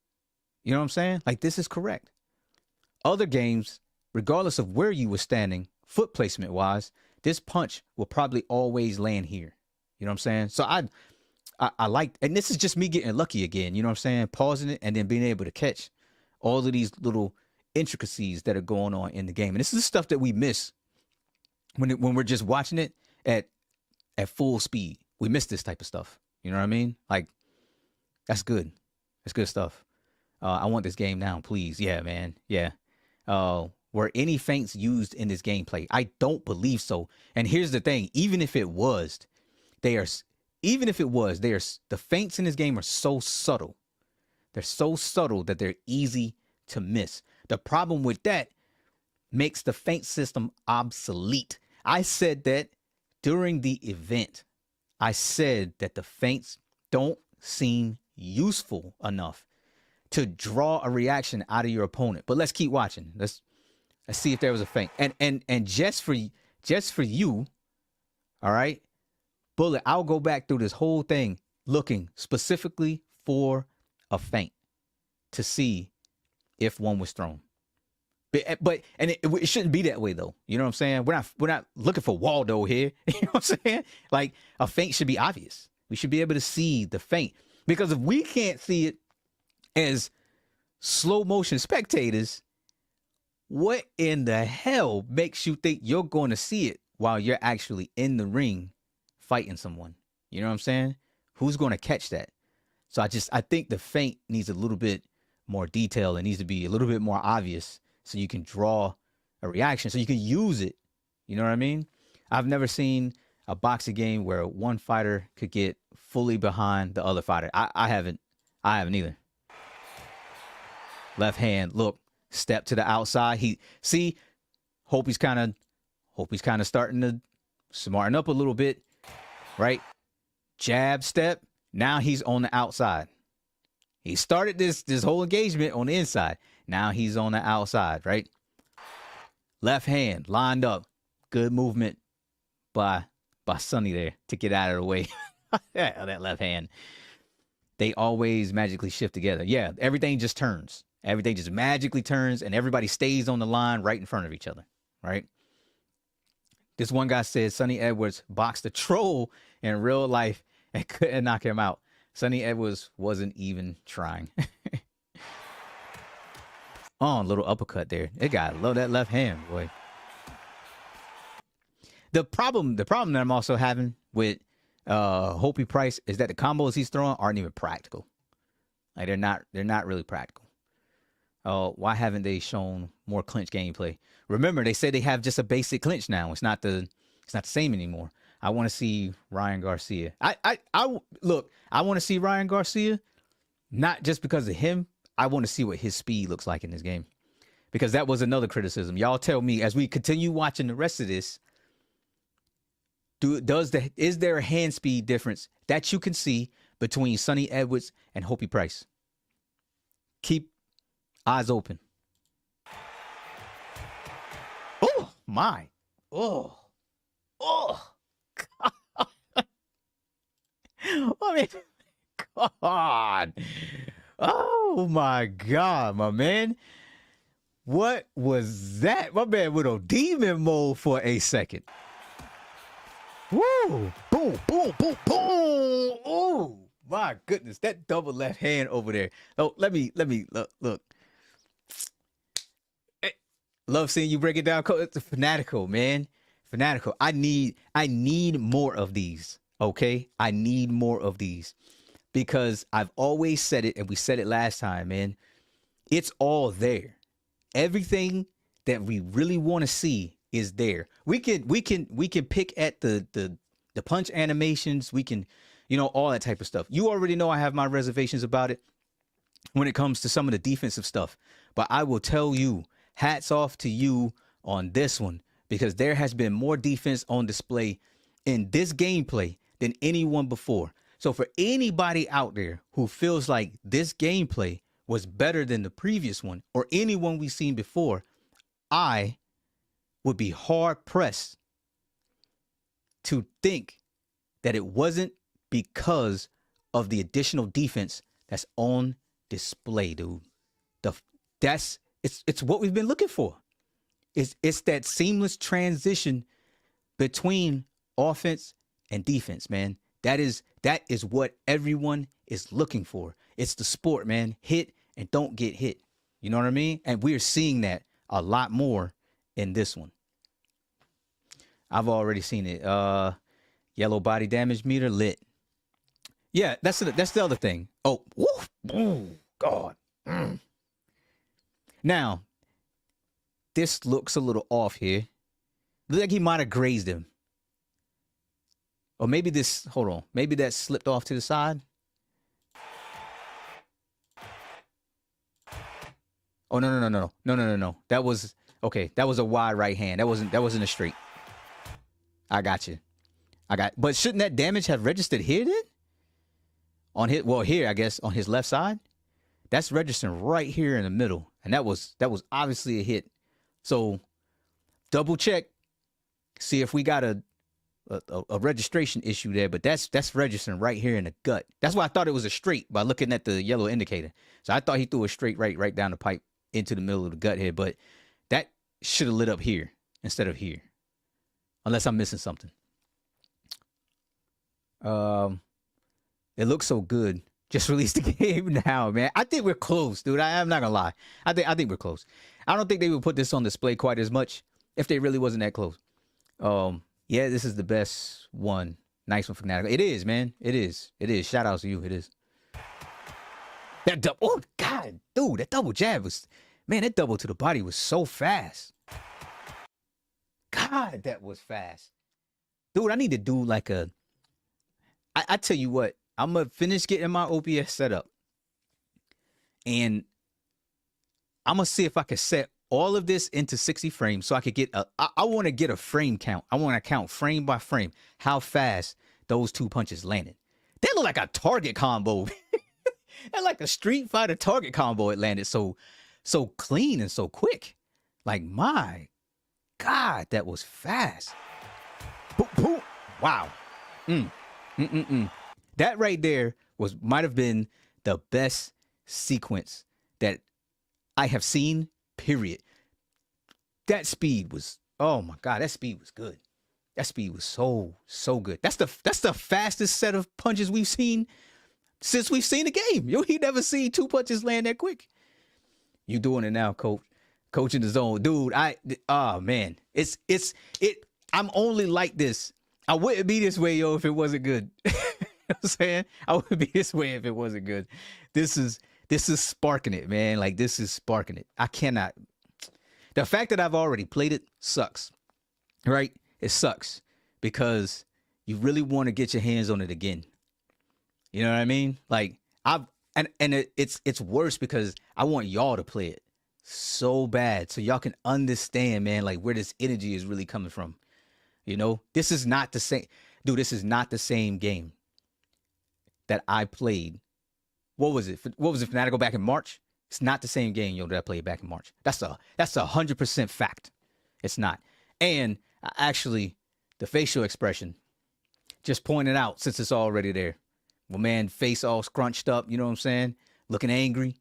You know what I'm saying? Like, this is correct. Other games, regardless of where you were standing, foot placement wise, this punch will probably always land here. You know what I'm saying? So I like, and this is just me getting lucky again. You know what I'm saying? Pausing it and then being able to catch all of these little intricacies that are going on in the game. And this is the stuff that we miss when we're just watching it at full speed. We miss this type of stuff. You know what I mean? Like, that's good. That's good stuff. I want this game now, please. Yeah, man. Yeah. Were any feints used in this gameplay? I don't believe so. And here's the thing: even if it was, the feints in this game are so subtle. They're so subtle that they're easy to miss. The problem with that makes the feint system obsolete. I said that during the event. I said that the feints don't seem useful enough to draw a reaction out of your opponent. But let's keep watching. Let's see if there was a feint. And just for you, all right, Bullet, I'll go back through this whole thing looking specifically for a feint to see if one was thrown. But it shouldn't be that way though. You know what I'm saying? We're not looking for Waldo here. You know what I'm saying? Like, a feint should be obvious. We should be able to see the feint, because if we can't see it as slow motion spectators, what in the hell makes you think you're going to see it while you're actually in the ring fighting someone? You know what I'm saying? Who's going to catch that? So I think the feint needs a little bit more detail. It needs to be a little bit more obvious so you can draw a reaction, so you can use it. You know what I mean? I've never seen a boxing game where one fighter could get fully behind the other fighter. I haven't either. Left hand, look, step to the outside. Hope he's kind of starting to smarten up a little bit, right? Jab, step. Now he's on the outside. He started this whole engagement on the inside. Now he's on the outside, right? Left hand lined up. Good movement by Sonny there to get out of the way. Yeah, that left hand. They always magically shift together. Yeah, everything just turns. Everything just magically turns, and everybody stays on the line right in front of each other, right? This one guy said Sonny Edwards boxed a troll in real life and couldn't knock him out. Sonny Edwards wasn't even trying. Oh, a little uppercut there. It got low, that left hand, boy. The problem that I'm also having with Hopey Price is that the combos he's throwing aren't even practical. Like, they're not really practical. Why haven't they shown more clinch gameplay? Remember, they said they have just a basic clinch now. It's not the same anymore. I want to see Ryan Garcia. I want to see Ryan Garcia, not just because of him. I want to see what his speed looks like in this game, because that was another criticism. Y'all tell me as we continue watching the rest of this. Is there a hand speed difference that you can see between Sonny Edwards and Hopey Price? Keep eyes open. Oh my! Oh! I mean, God! Oh my God, my man! What was that? My man went on demon mode for a second. Woo! Boom! Boom! Boom! Boom! Oh my goodness! That double left hand over there. Oh, let me look. Love seeing you break it down. It's fanatical, man. Fanatical. I need more of these. Okay, I need more of these, because I've always said it, and we said it last time, man. It's all there. Everything that we really want to see is there. We can pick at the punch animations. We can, all that type of stuff. You already know I have my reservations about it when it comes to some of the defensive stuff. But I will tell you, hats off to you on this one, because there has been more defense on display in this gameplay than anyone before. So for anybody out there who feels like this gameplay was better than the previous one or anyone we've seen before, I would be hard pressed to think that it wasn't because of the additional defense that's on display, dude. It's what we've been looking for. It's that seamless transition between offense and defense, man. That is what everyone is looking for. It's the sport, man. Hit and don't get hit. You know what I mean? And we're seeing that a lot more in this one. I've already seen it. Yellow body damage meter lit. Yeah, that's the other thing. Oh, woof, oh God. Now, this looks a little off here. Looks like he might have grazed him. Or maybe hold on. Maybe that slipped off to the side. Oh, no. That was, okay, that was a wide right hand. That wasn't a straight. I got you. But shouldn't that damage have registered here then? Here, I guess, on his left side. That's registering right here in the middle. And that was obviously a hit. So double check, see if we got a registration issue there, but that's registering right here in the gut. That's why I thought it was a straight by looking at the yellow indicator. So I thought he threw a straight right down the pipe into the middle of the gut here, but that should have lit up here instead of here. Unless I'm missing something. It looks so good. Just released the game now, man. I think we're close, dude. I'm not gonna lie. I think we're close. I don't think they would put this on display quite as much if they really wasn't that close. Yeah, this is the best one. Nice one, Fanatical. It is, man. It is. Shout out to you. It is. That double. Oh God, dude, that double jab was, man. That double to the body was so fast. God, that was fast, dude. I need to do like a. I tell you what. I'm going to finish getting my OBS set up. And I'm going to see if I can set all of this into 60 frames so I could get I want to get a frame count. I want to count frame by frame how fast those two punches landed. They look like a target combo. They're like a Street Fighter target combo it landed so clean and so quick. Like, my God, that was fast. Boom, boom. Wow. That right there might have been the best sequence that I have seen, period. That speed was, oh my God, that speed was good. That speed was so good. That's the fastest set of punches we've seen since we've seen the game. Yo, he never seen two punches land that quick. You doing it now, coach. Coach in the zone. Dude, oh man. I'm only like this. I wouldn't be this way, yo, if it wasn't good. You know what I'm saying? I would be this way if it wasn't good. This is sparking it, man. Like, this is sparking it. I cannot. The fact that I've already played it sucks, right? It sucks because you really want to get your hands on it again. You know what I mean? Like, it's worse because I want y'all to play it so bad so y'all can understand, man, like where this energy is really coming from. You know, this is not the same. Dude, this is not the same game that I played. What was it? Fanatical back in March? It's not the same game, yo, that I played back in March. That's 100% fact. It's not. And actually, the facial expression, just pointing out since it's already there. Well, man, face all scrunched up, you know what I'm saying? Looking angry.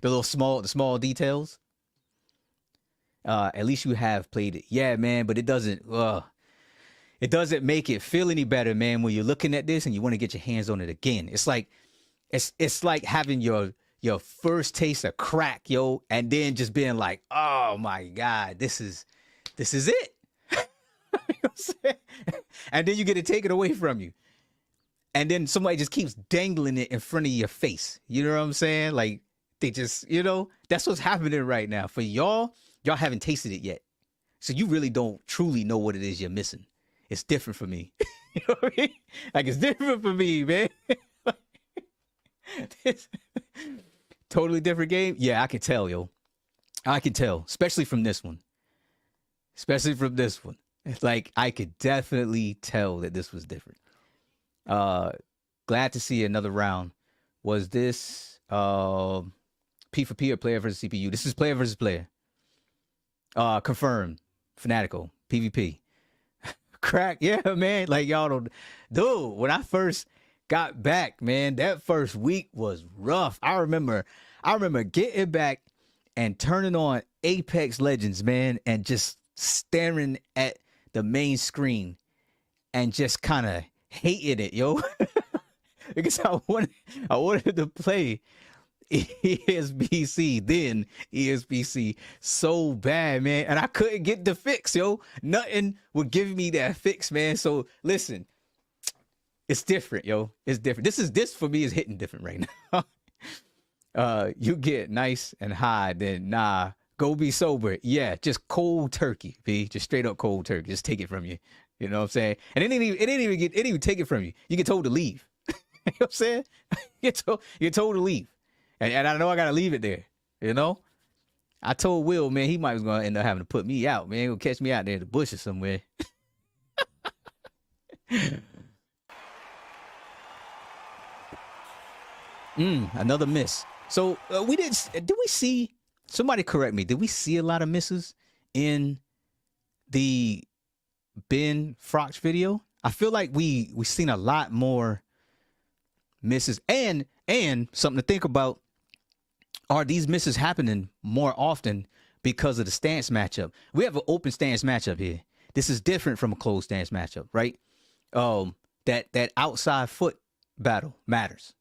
The small details. At least you have played it. Yeah, man, but it doesn't make it feel any better, man, when you're looking at this and you want to get your hands on it again. It's like having your first taste of crack, yo, and then just being like, oh my God, this is it. You know what I'm saying? And then you get it taken away from you. And then somebody just keeps dangling it in front of your face. You know what I'm saying? Like, they just, you know, that's what's happening right now. For y'all haven't tasted it yet. So you really don't truly know what it is you're missing. It's different for me. You know what I mean? Like, it's different for me, man. It's totally different game. Yeah, I can tell, yo. I can tell, especially from this one. It's like, I could definitely tell that this was different. Glad to see another round. Was this P for P or player versus CPU? This is player versus player. Confirmed. Fanatical, PvP. Crack, yeah, man. Like y'all don't, dude. When I first got back, man, that first week was rough. I remember getting back and turning on Apex Legends, man, and just staring at the main screen and just kind of hating it, yo, because I wanted to play ESBC, then ESBC, so bad, man, and I couldn't get the fix, yo. Nothing would give me that fix, man. So listen, it's different, yo. It's different. This for me is hitting different right now. You get nice and high, then nah, go be sober. Yeah, just cold turkey, B. Just straight up cold turkey. Just take it from you. You know what I'm saying? And it didn't even take it from you. You get told to leave. You know what I'm saying? You're told to leave. And I know I gotta leave it there. You know? I told Will, man, he might was gonna end up having to put me out, man. He'll catch me out there in the bushes somewhere. Another miss. So did we see, somebody correct me, did we see a lot of misses in the Ben Froch video? I feel like we seen a lot more misses, and something to think about, are these misses happening more often because of the stance matchup? We have an open stance matchup here. This is different from a closed stance matchup, right? That outside foot battle matters.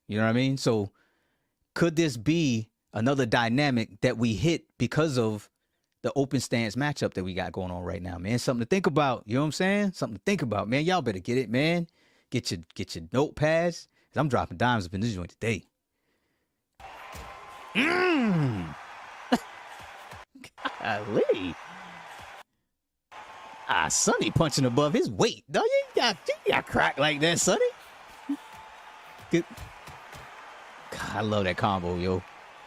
You know what I mean? So could this be another dynamic that we hit because of the open stance matchup that we got going on right now, man? Something to think about. You know what I'm saying? Something to think about, man. Y'all better get it, man. Get your notepads. I'm dropping dimes up in this joint today. Golly. Sonny punching above his weight. No, you got crack like that, Sonny. Good. God, I love that combo, yo.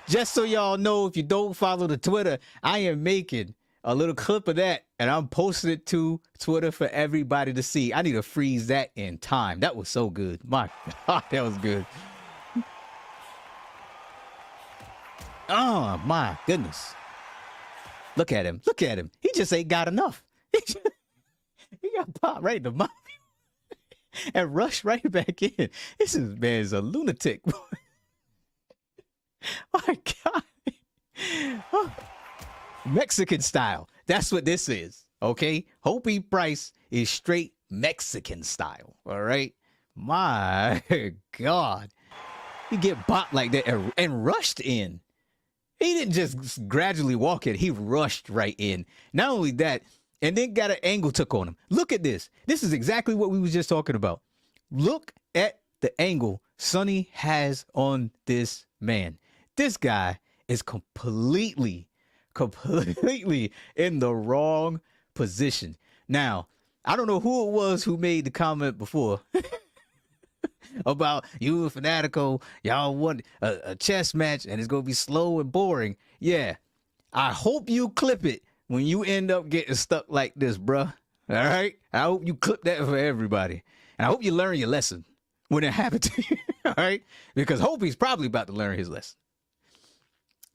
Just so y'all know, if you don't follow the Twitter, I am making a little clip of that, and I'm posting it to Twitter for everybody to see. I need to freeze that in time. That was so good. My God, that was good. Oh, my goodness. Look at him. Look at him. He just ain't got enough. He got popped right in the mouth and rushed right back in. This man's a lunatic. My God. Oh. Mexican style. That's what this is. Okay. Hopi Price is straight Mexican style. All right. My God. He get bopped like that and rushed in. He didn't just gradually walk in. He rushed right in. Not only that, and then got an angle took on him. Look at this. This is exactly what we was just talking about. Look at the angle Sonny has on this man. This guy is completely in the wrong position. Now, I don't know who it was who made the comment before about you and Fanatical, y'all want a chess match and it's going to be slow and boring. Yeah, I hope you clip it when you end up getting stuck like this, bruh. All right? I hope you clip that for everybody. And I hope you learn your lesson when it happened to you. All right? Because Hopi's probably about to learn his lesson.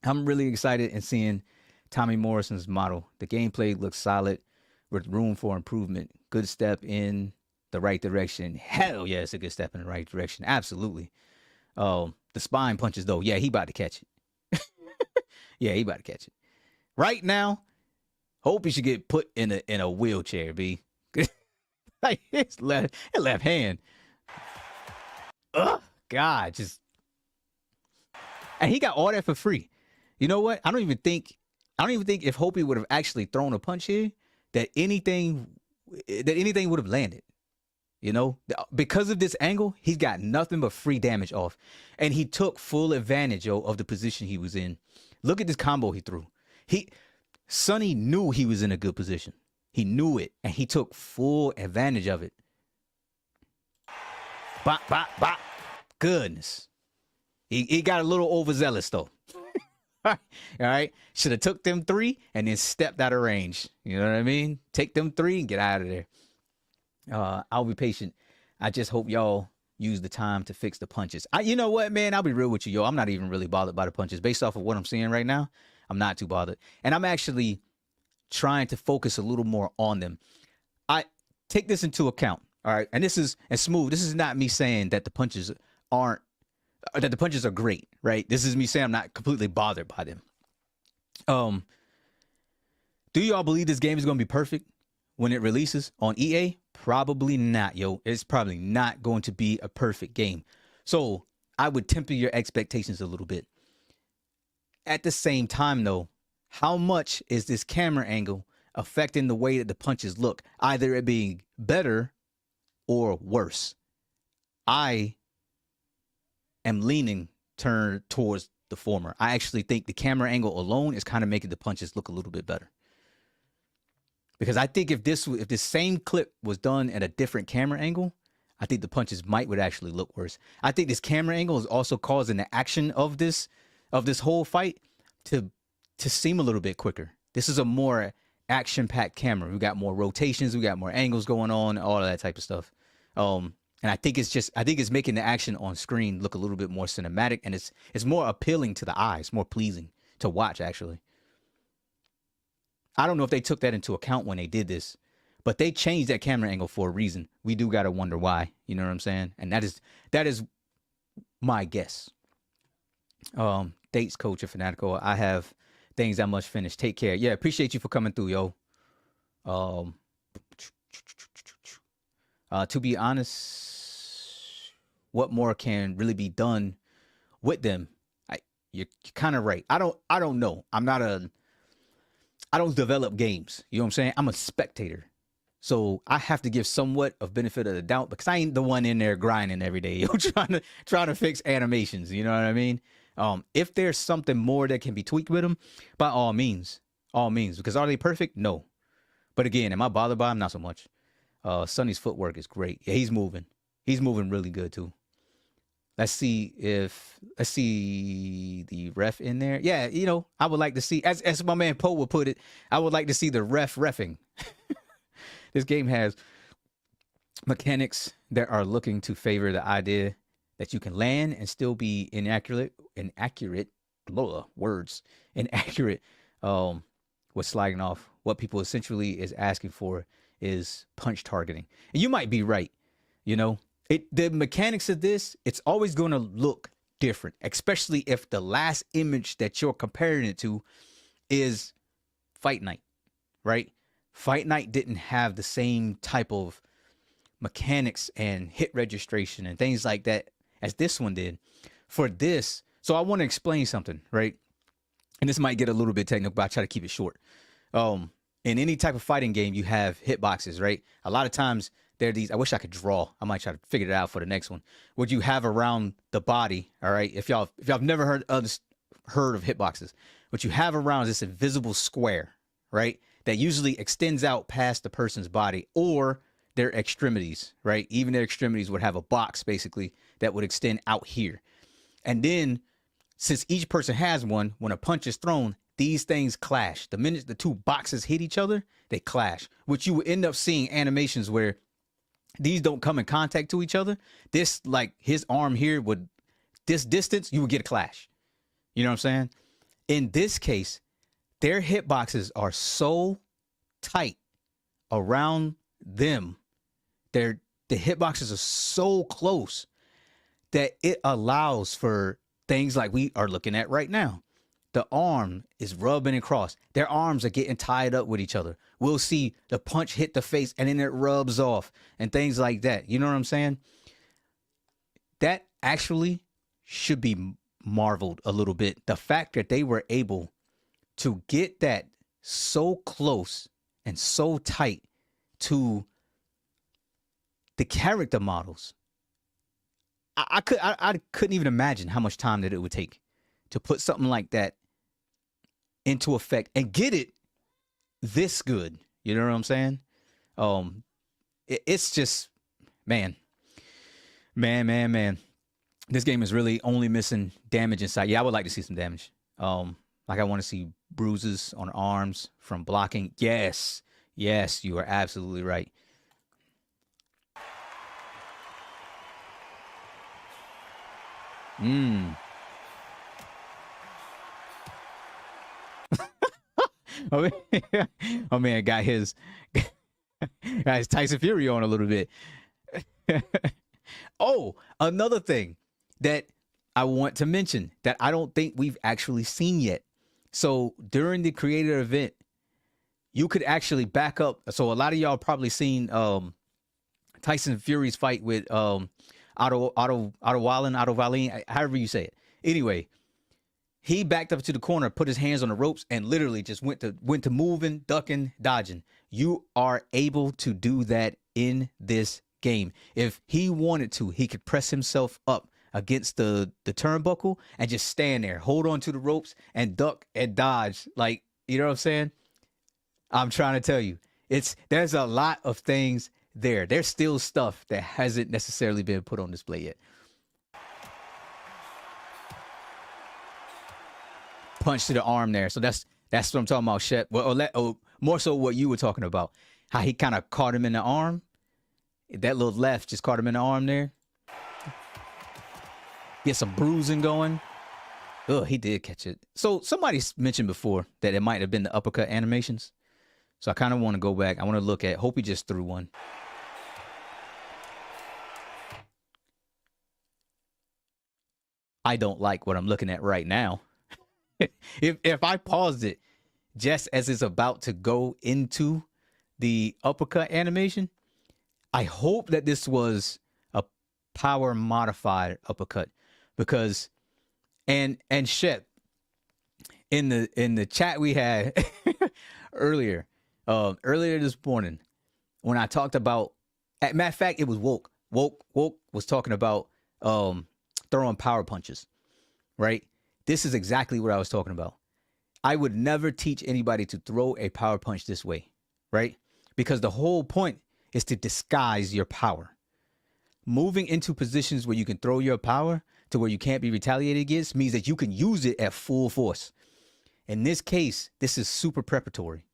I'm really excited in seeing Tommy Morrison's model. The gameplay looks solid with room for improvement. Good step in the right direction. Hell yeah, it's a good step in the right direction. Absolutely. The spine punches, though. Yeah, he about to catch it. Yeah, he about to catch it. Right now, hope he should get put in a wheelchair, B. Like his left hand. Ugh, God, just. And he got all that for free. You know what? I don't even think if Hopi would have actually thrown a punch here, that anything would have landed. You know, because of this angle, he's got nothing but free damage off. And he took full advantage, of the position he was in. Look at this combo he threw. Sonny knew he was in a good position. He knew it, and he took full advantage of it. Bop, bop, bop. Goodness. He got a little overzealous, though. All right. Should have took them 3 and then stepped out of range. You know what I mean? Take them 3 and get out of there. I'll be patient. I just hope y'all use the time to fix the punches. You know what, man? I'll be real with you, yo. I'm not even really bothered by the punches. Based off of what I'm seeing right now, I'm not too bothered. And I'm actually trying to focus a little more on them. I take this into account. All right. And this is, and Smooth, this is not me saying that the punches aren't, that the punches are great, right? This is me saying I'm not completely bothered by them. Do y'all believe this game is going to be perfect when it releases on EA? Probably not, yo. It's probably not going to be a perfect game. So I would temper your expectations a little bit. At the same time, though, how much is this camera angle affecting the way that the punches look? Either it being better or worse. I am leaning towards the former. I actually think the camera angle alone is kind of making the punches look a little bit better. Because I think if this same clip was done at a different camera angle, I think the punches would actually look worse. I think this camera angle is also causing the action of this whole fight to seem a little bit quicker. This is a more action-packed camera. We got more rotations, we got more angles going on, all of that type of stuff. And I think it's making the action on screen look a little bit more cinematic, and it's more appealing to the eyes, more pleasing to watch, actually. I don't know if they took that into account when they did this, but they changed that camera angle for a reason. We do got to wonder why, you know what I'm saying? And that is my guess. Dates, Coach, and Fanatical. I have things I must finish. Take care. Yeah, appreciate you for coming through, yo. To be honest, what more can really be done with them? You're kind of right. I don't know. I don't develop games. You know what I'm saying? I'm a spectator. So I have to give somewhat of benefit of the doubt because I ain't the one in there grinding every day, yo, trying to fix animations. You know what I mean? If there's something more that can be tweaked with them, by all means. Because are they perfect? No. But again, am I bothered by them? Not so much. Sonny's footwork is great. Yeah, he's moving. He's moving really good too. Let's see the ref in there. Yeah, you know, I would like to see, as my man Poe would put it, I would like to see the reffing. This game has mechanics that are looking to favor the idea that you can land and still be inaccurate with sliding off. What people essentially is asking for is punch targeting. And you might be right, you know. The mechanics of this, it's always going to look different, especially if the last image that you're comparing it to is Fight Night, right? Fight Night didn't have the same type of mechanics and hit registration and things like that as this one did. For this, so I want to explain something, right? And this might get a little bit technical, but I try to keep it short. In any type of fighting game, you have hitboxes, right? A lot of times there are these, I wish I could draw. I might try to figure it out for the next one. What you have around the body, all right? If y'all never heard of hitboxes, what you have around is this invisible square, right? That usually extends out past the person's body or their extremities, right? Even their extremities would have a box basically that would extend out here. And then since each person has one, when a punch is thrown, these things clash. The minute the two boxes hit each other, they clash, which you would end up seeing animations where these don't come in contact to each other. This, like his arm here would, this distance, you would get a clash. You know what I'm saying? In this case, their hitboxes are so tight around them. The hitboxes are so close that it allows for things like we are looking at right now. The arm is rubbing across. Their arms are getting tied up with each other. We'll see the punch hit the face and then it rubs off and things like that. You know what I'm saying? That actually should be marveled a little bit. The fact that they were able to get that so close and so tight to the character models. I couldn't even imagine how much time that it would take to put something like that into effect and get it this good. You know what I'm saying? It's just, man. This game is really only missing damage inside. Yeah, I would like to see some damage. Like I want to see bruises on arms from blocking. Yes, you are absolutely right. Oh, oh man, got his Tyson Fury on a little bit. Oh, another thing that I want to mention that I don't think we've actually seen yet. So during the creator event, you could actually back up. So a lot of y'all probably seen Tyson Fury's fight with Otto Wallin, however you say it. Anyway, he backed up to the corner, put his hands on the ropes, and literally just went to moving, ducking, dodging. You are able to do that in this game. If he wanted to, he could press himself up against the turnbuckle and just stand there, hold on to the ropes, and duck and dodge. Like, you know what I'm saying? I'm trying to tell you, there's a lot of things there. There's still stuff that hasn't necessarily been put on display yet. Punch to the arm there. So that's what I'm talking about, Shep. Or more so what you were talking about. How he kind of caught him in the arm. That little left just caught him in the arm there. Get some bruising going. Oh, he did catch it. So somebody mentioned before that it might have been the uppercut animations. So I kind of want to go back. I want to look at. Hope he just threw one. I don't like what I'm looking at right now. If I paused it just as it's about to go into the uppercut animation, I hope that this was a power modified uppercut, because and Shep, in the chat we had earlier this morning, when I talked about, matter of fact, it was Woke was talking about throwing power punches, right? This is exactly what I was talking about. I would never teach anybody to throw a power punch this way, right? Because the whole point is to disguise your power. Moving into positions where you can throw your power to where you can't be retaliated against means that you can use it at full force. In this case, this is super preparatory.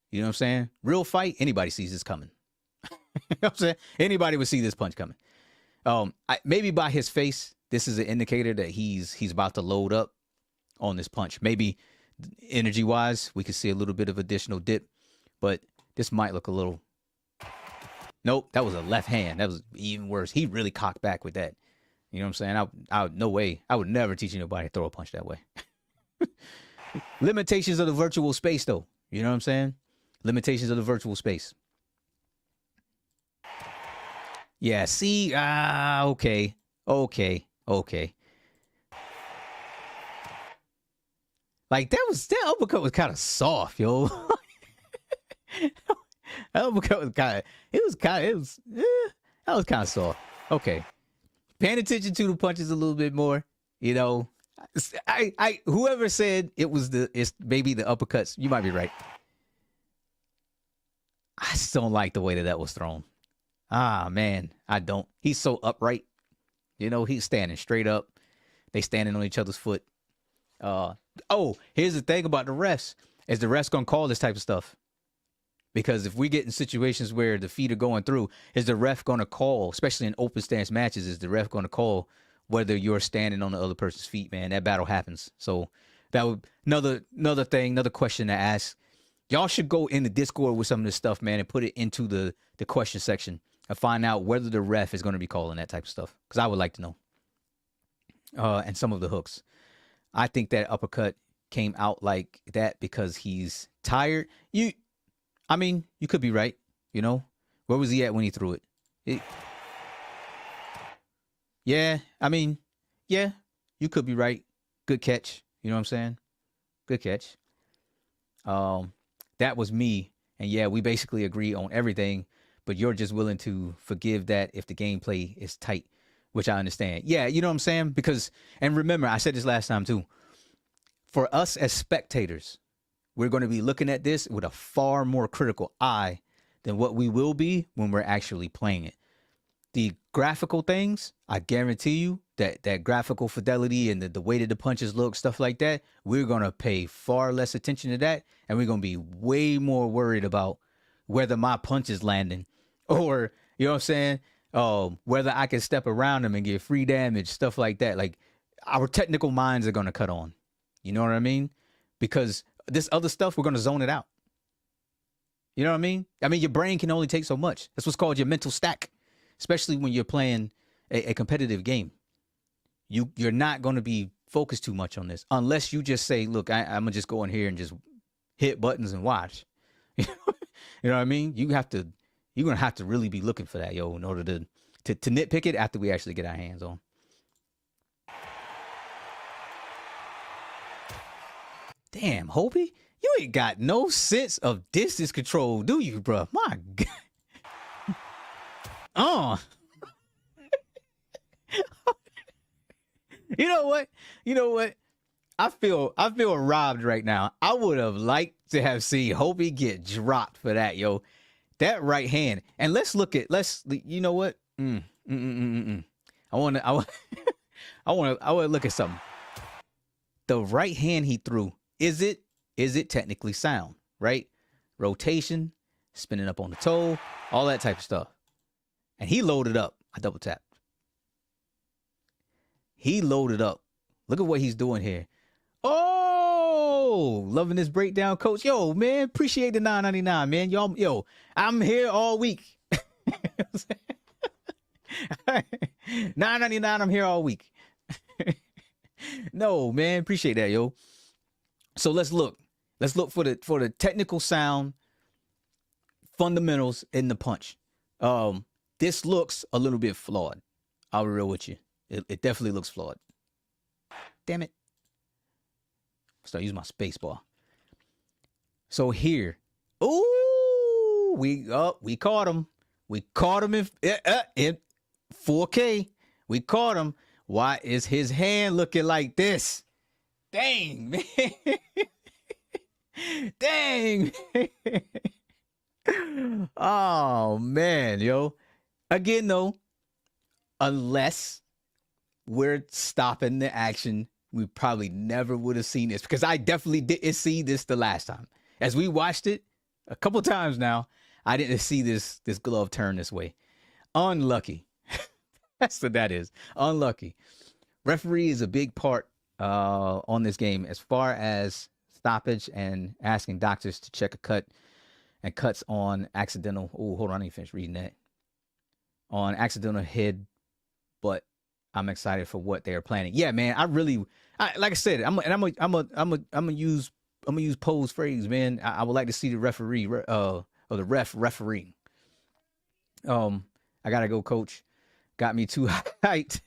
You know what I'm saying? Real fight, anybody sees this coming. You know what I'm saying? Anybody would see this punch coming. Maybe by his face, this is an indicator that he's about to load up on this punch. Maybe energy wise, we could see a little bit of additional dip, but this might look a little. Nope, that was a left hand. That was even worse. He really cocked back with that. You know what I'm saying? No way. I would never teach anybody to throw a punch that way. Limitations of the virtual space, though. You know what I'm saying? Limitations of the virtual space. Yeah, see? Okay. Like, that uppercut was kind of soft, yo. That uppercut was that was kind of soft. Okay. Paying attention to the punches a little bit more, you know. Whoever said it's maybe the uppercuts, you might be right. I just don't like the way that was thrown. Man, I don't. He's so upright. You know, he's standing straight up. They standing on each other's foot. Here's the thing about the refs. Is the refs going to call this type of stuff? Because if we get in situations where the feet are going through, is the ref going to call, especially in open stance matches, is the ref going to call whether you're standing on the other person's feet, man? That battle happens. So that would another question to ask. Y'all should go in the Discord with some of this stuff, man, and put it into the question section and find out whether the ref is going to be calling that type of stuff. Because I would like to know. And some of the hooks. I think that uppercut came out like that because he's tired. You could be right. You know, where was he at when he threw it? Yeah, you could be right. Good catch. You know what I'm saying? Good catch. That was me. And yeah, we basically agree on everything, but you're just willing to forgive that if the gameplay is tight, which I understand. Yeah, you know what I'm saying? Because, and remember, I said this last time too. For us as spectators, we're going to be looking at this with a far more critical eye than what we will be when we're actually playing it. The graphical things, I guarantee you that graphical fidelity and the way that the punches look, stuff like that, we're going to pay far less attention to that. And we're going to be way more worried about whether my punch is landing or, you know what I'm saying? Whether I can step around them and get free damage, stuff like that. Like, our technical minds are going to cut on. You know what I mean? Because this other stuff, we're going to zone it out. You know what I mean? I mean, your brain can only take so much. That's what's called your mental stack, especially when you're playing a competitive game. You're not going to be focused too much on this unless you just say, look, I'm going to just go in here and just hit buttons and watch. You know what I mean? You're going to have to really be looking for that, yo, in order to nitpick it after we actually get our hands on. Damn, Hobie, you ain't got no sense of distance control, do you, bro? My God. Oh. You know what? I feel robbed right now. I would have liked to have seen Hobie get dropped for that, yo. That right hand. And you know what? I want to look at something. The right hand he threw, is it technically sound, right? Rotation, spinning up on the toe, all that type of stuff. And he loaded up. I double tapped. He loaded up. Look at what he's doing here. Oh, loving this breakdown, coach. Yo, man, appreciate the $9.99, man. Yo, I'm here all week. $9.99, I'm here all week. No, man, appreciate that, yo. So let's look for the technical sound fundamentals in the punch. This looks a little bit flawed. I'll be real with you. It definitely looks flawed. Damn it. Start using my space bar. So here. Ooh, we caught him. We caught him in 4K. We caught him. Why is his hand looking like this? Dang, man. Dang. Oh, man, yo. Again, though, unless we're stopping the action, we probably never would have seen this, because I definitely didn't see this the last time. As we watched it a couple times now, I didn't see this glove turn this way. Unlucky. That's what that is. Unlucky. Referee is a big part on this game as far as stoppage and asking doctors to check a cut and cuts on accidental. Oh, hold on, I need to finish reading that. On accidental head, but I'm excited for what they're planning. Yeah, man, like I said, I'm gonna use Poe's phrase, man. I would like to see the referee or the referee. I gotta go, coach. Got me too hyped.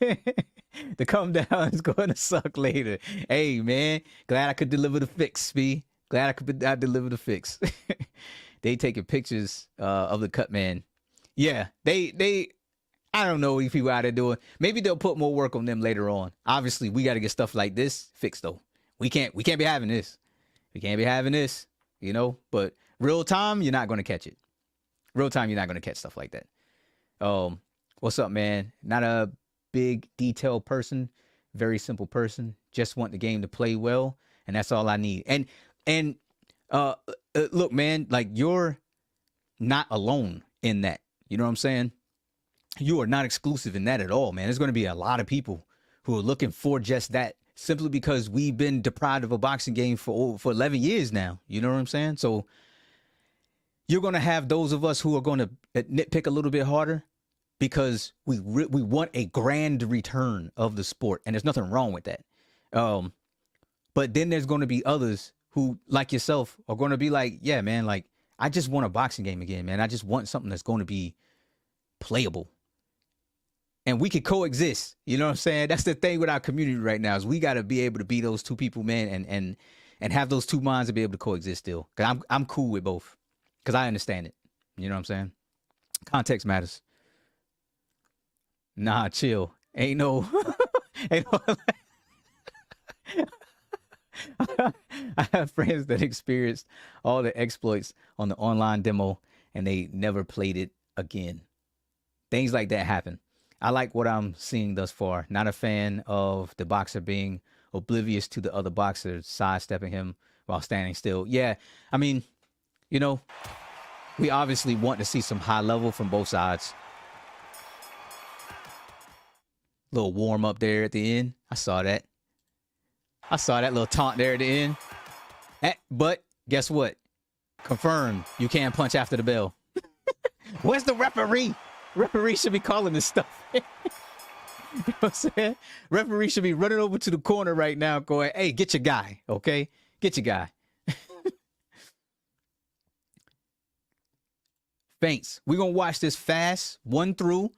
The come down is going to suck later. Hey, man, glad I could deliver the fix, Spee. Glad I deliver the fix. They taking pictures of the cut man. Yeah, they. I don't know what people out there doing. Maybe they'll put more work on them later on. Obviously, we got to get stuff like this fixed though. We can't be having this. We can't be having this. You know. But real time, you're not going to catch it. Real time, you're not going to catch stuff like that. What's up, man? Not a big detailed person, very simple person. Just want the game to play well, and that's all I need. And look, man, like, you're not alone in that. You know what I'm saying? You are not exclusive in that at all, man. There's going to be a lot of people who are looking for just that, simply because we've been deprived of a boxing game for 11 years now. You know what I'm saying? So you're going to have those of us who are going to nitpick a little bit harder, because we want a grand return of the sport, and there's nothing wrong with that. But then there's going to be others who, like yourself, are going to be like, yeah, man, like, I just want a boxing game again, man. I just want something that's going to be playable. And we could coexist. You know what I'm saying? That's the thing with our community right now, is we got to be able to be those two people, man, and have those two minds to be able to coexist still. Because I'm cool with both, because I understand it. You know what I'm saying? Context matters. Nah, chill. Ain't no. I have friends that experienced all the exploits on the online demo, and they never played it again. Things like that happen. I like what I'm seeing thus far. Not a fan of the boxer being oblivious to the other boxer sidestepping him while standing still. Yeah, I mean, you know, we obviously want to see some high level from both sides. Little warm up there at the end. I saw that little taunt there at the end. But guess what? Confirmed. You can't punch after the bell. Where's the referee? Referee should be calling this stuff. You know what I'm saying? Referee should be running over to the corner right now going, hey, get your guy, okay? Get your guy. Feints. We're going to watch this fast, 1 through.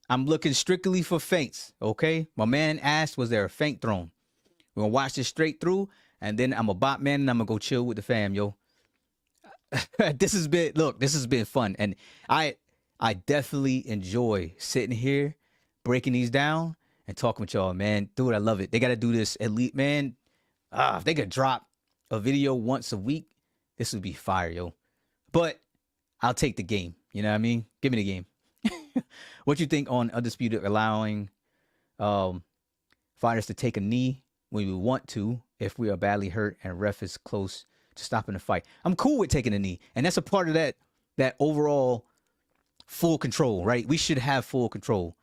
I'm looking strictly for feints, okay? My man asked, was there a feint thrown? We're going to watch this straight through, and then I'm a bot man, and I'm going to go chill with the fam, yo. This has been fun, and I definitely enjoy sitting here, breaking these down, and talking with y'all, man. Dude, I love it. They got to do this elite, man. If they could drop a video once a week, this would be fire, yo. But I'll take the game. You know what I mean? Give me the game. What you think on Undisputed allowing fighters to take a knee when we want to if we are badly hurt and ref is close to stopping the fight? I'm cool with taking a knee, and that's a part of that overall full control, right? We should have full control.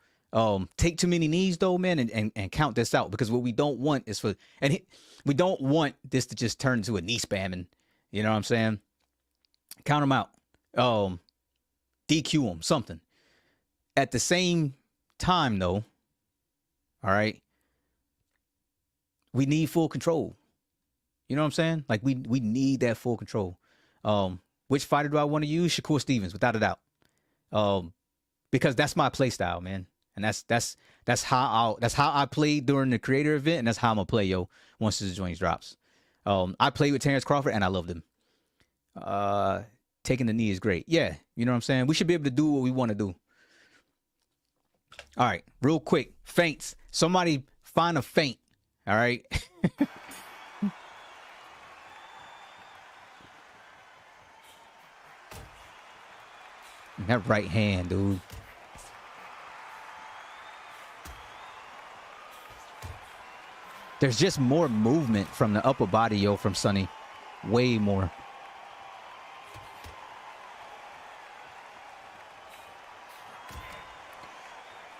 Take too many knees though, man, and count this out, because what we don't want is we don't want this to just turn into a knee spamming. You know what I'm saying? Count them out. DQ them, something. At the same time, though, all right, we need full control. You know what I'm saying? Like, we need that full control. Which fighter do I want to use? Shakur Stevens, without a doubt. Because that's my play style, man. And that's how I played during the creator event, and that's how I'm gonna play, yo, once this joint drops. I played with Terrence Crawford and I loved him. Taking the knee is great. Yeah, you know what I'm saying? We should be able to do what we want to do. All right, real quick, feints. Somebody find a feint. All right. That right hand, dude. There's just more movement from the upper body, yo, from Sonny. Way more.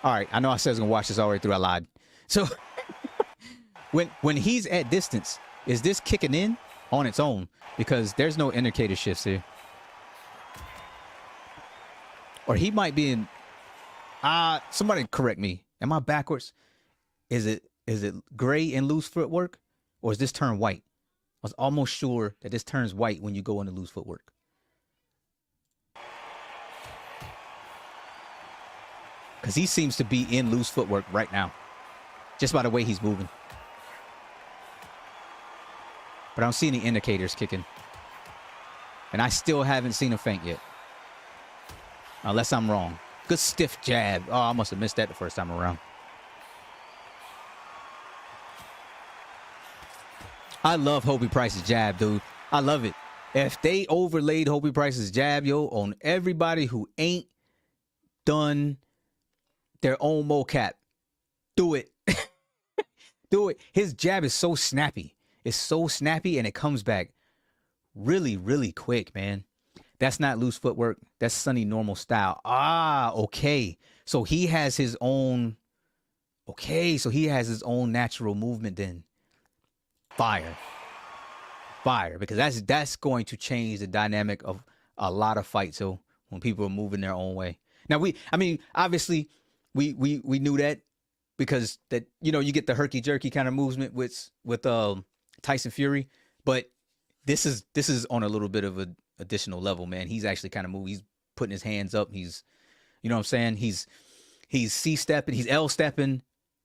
All right, I know I said I was going to watch this all the way through. I lied. So, when he's at distance, is this kicking in on its own? Because there's no indicator shifts here. Or he might be in... somebody correct me. Am I backwards? Is it gray and loose footwork? Or is this turn white? I was almost sure that this turns white when you go into loose footwork. Because he seems to be in loose footwork right now. Just by the way he's moving. But I don't see any indicators kicking. And I still haven't seen a feint yet. Unless I'm wrong. Good stiff jab. Oh, I must have missed that the first time around. I love Hobie Price's jab, dude. I love it. If they overlaid Hobie Price's jab, yo, on everybody who ain't done their own mocap, do it. Do it. His jab is so snappy. It's so snappy, and it comes back really, really quick, man. That's not loose footwork. That's Sonny normal style. Okay. So he has his own... Okay, so he has his own natural movement then. Fire. Because that's going to change the dynamic of a lot of fights. So when people are moving their own way. Now, obviously... We knew that, because that, you know, you get the herky jerky kind of movement with Tyson Fury, but this is on a little bit of an additional level, man. He's actually kind of moving. He's putting his hands up. He's, you know what I'm saying? He's C-stepping. He's L-stepping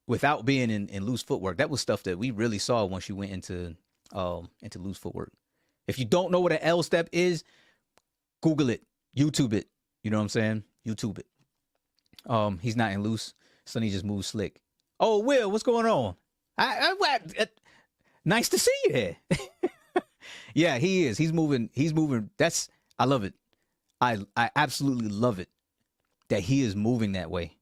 without being in loose footwork. That was stuff that we really saw once you went into loose footwork. If you don't know what an L-step is, Google it, YouTube it. You know what I'm saying? YouTube it. He's not in loose. Sonny just moves slick. Oh, Will, what's going on? Nice to see you here. Yeah, he is. He's moving. I love it. I absolutely love it that he is moving that way.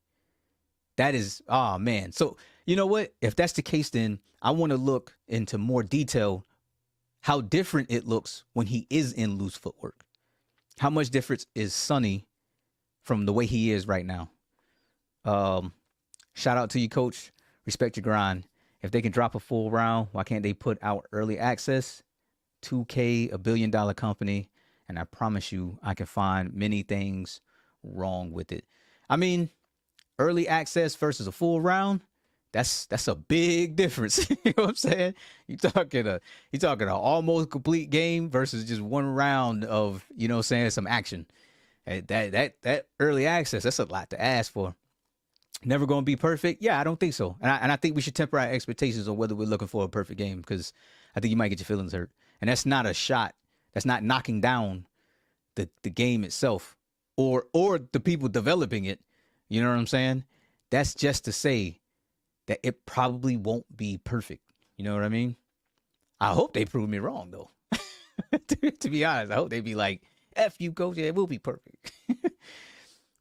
That is, oh man. So you know what? If that's the case, then I want to look into more detail how different it looks when he is in loose footwork. How much difference is Sonny from the way he is right now? Shout out to you, coach. Respect your grind. If they can drop a full round, why can't they put out early access? 2K, $1 billion company, and I promise you, I can find many things wrong with it. I mean, early access versus a full round, that's a big difference. You know what I'm saying? You talking a almost complete game versus just one round of, you know what I'm saying, some action. That early access, that's a lot to ask for. Never going to be perfect? Yeah, I don't think so. And I think we should temper our expectations on whether we're looking for a perfect game, because I think you might get your feelings hurt. And that's not a shot. That's not knocking down the game itself or the people developing it. You know what I'm saying? That's just to say that it probably won't be perfect. You know what I mean? I hope they prove me wrong, though. to be honest, I hope they be like, F you, coach, yeah, it will be perfect.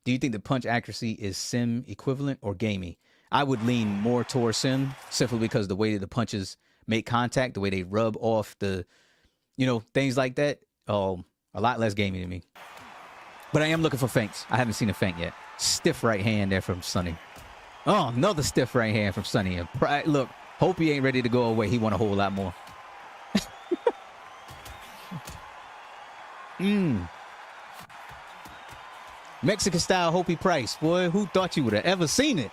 Do you think the punch accuracy is sim equivalent or gamey? I would lean more towards sim, simply because the way that the punches make contact, the way they rub off the, you know, things like that, a lot less gamey to me. But I am looking for feints. I haven't seen a feint yet. Stiff right hand there from Sonny. Oh, another stiff right hand from Sonny. Look, hope he ain't ready to go away. He want a whole lot more. Mexican style Hopi Price. Boy, who thought you would have ever seen it?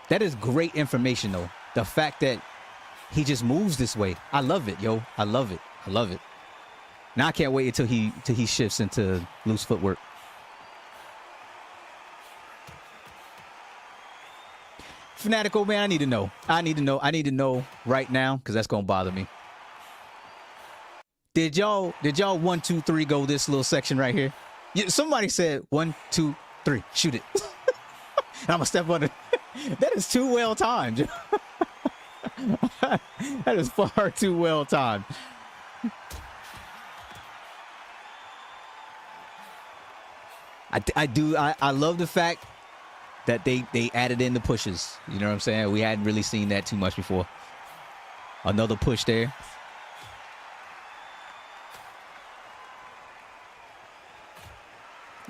That is great information, though. The fact that he just moves this way. I love it, yo. I love it. I love it. Now I can't wait until he shifts into loose footwork. Fanatical, man, I need to know. I need to know right now, because that's gonna bother me. Did y'all 1, 2, 3 go this little section right here? Somebody said 1, 2, 3, shoot it. I'm gonna step on it. That is too well timed. That is far too well timed. I love the fact that they added in the pushes. You know what I'm saying? We hadn't really seen that too much before. Another push there.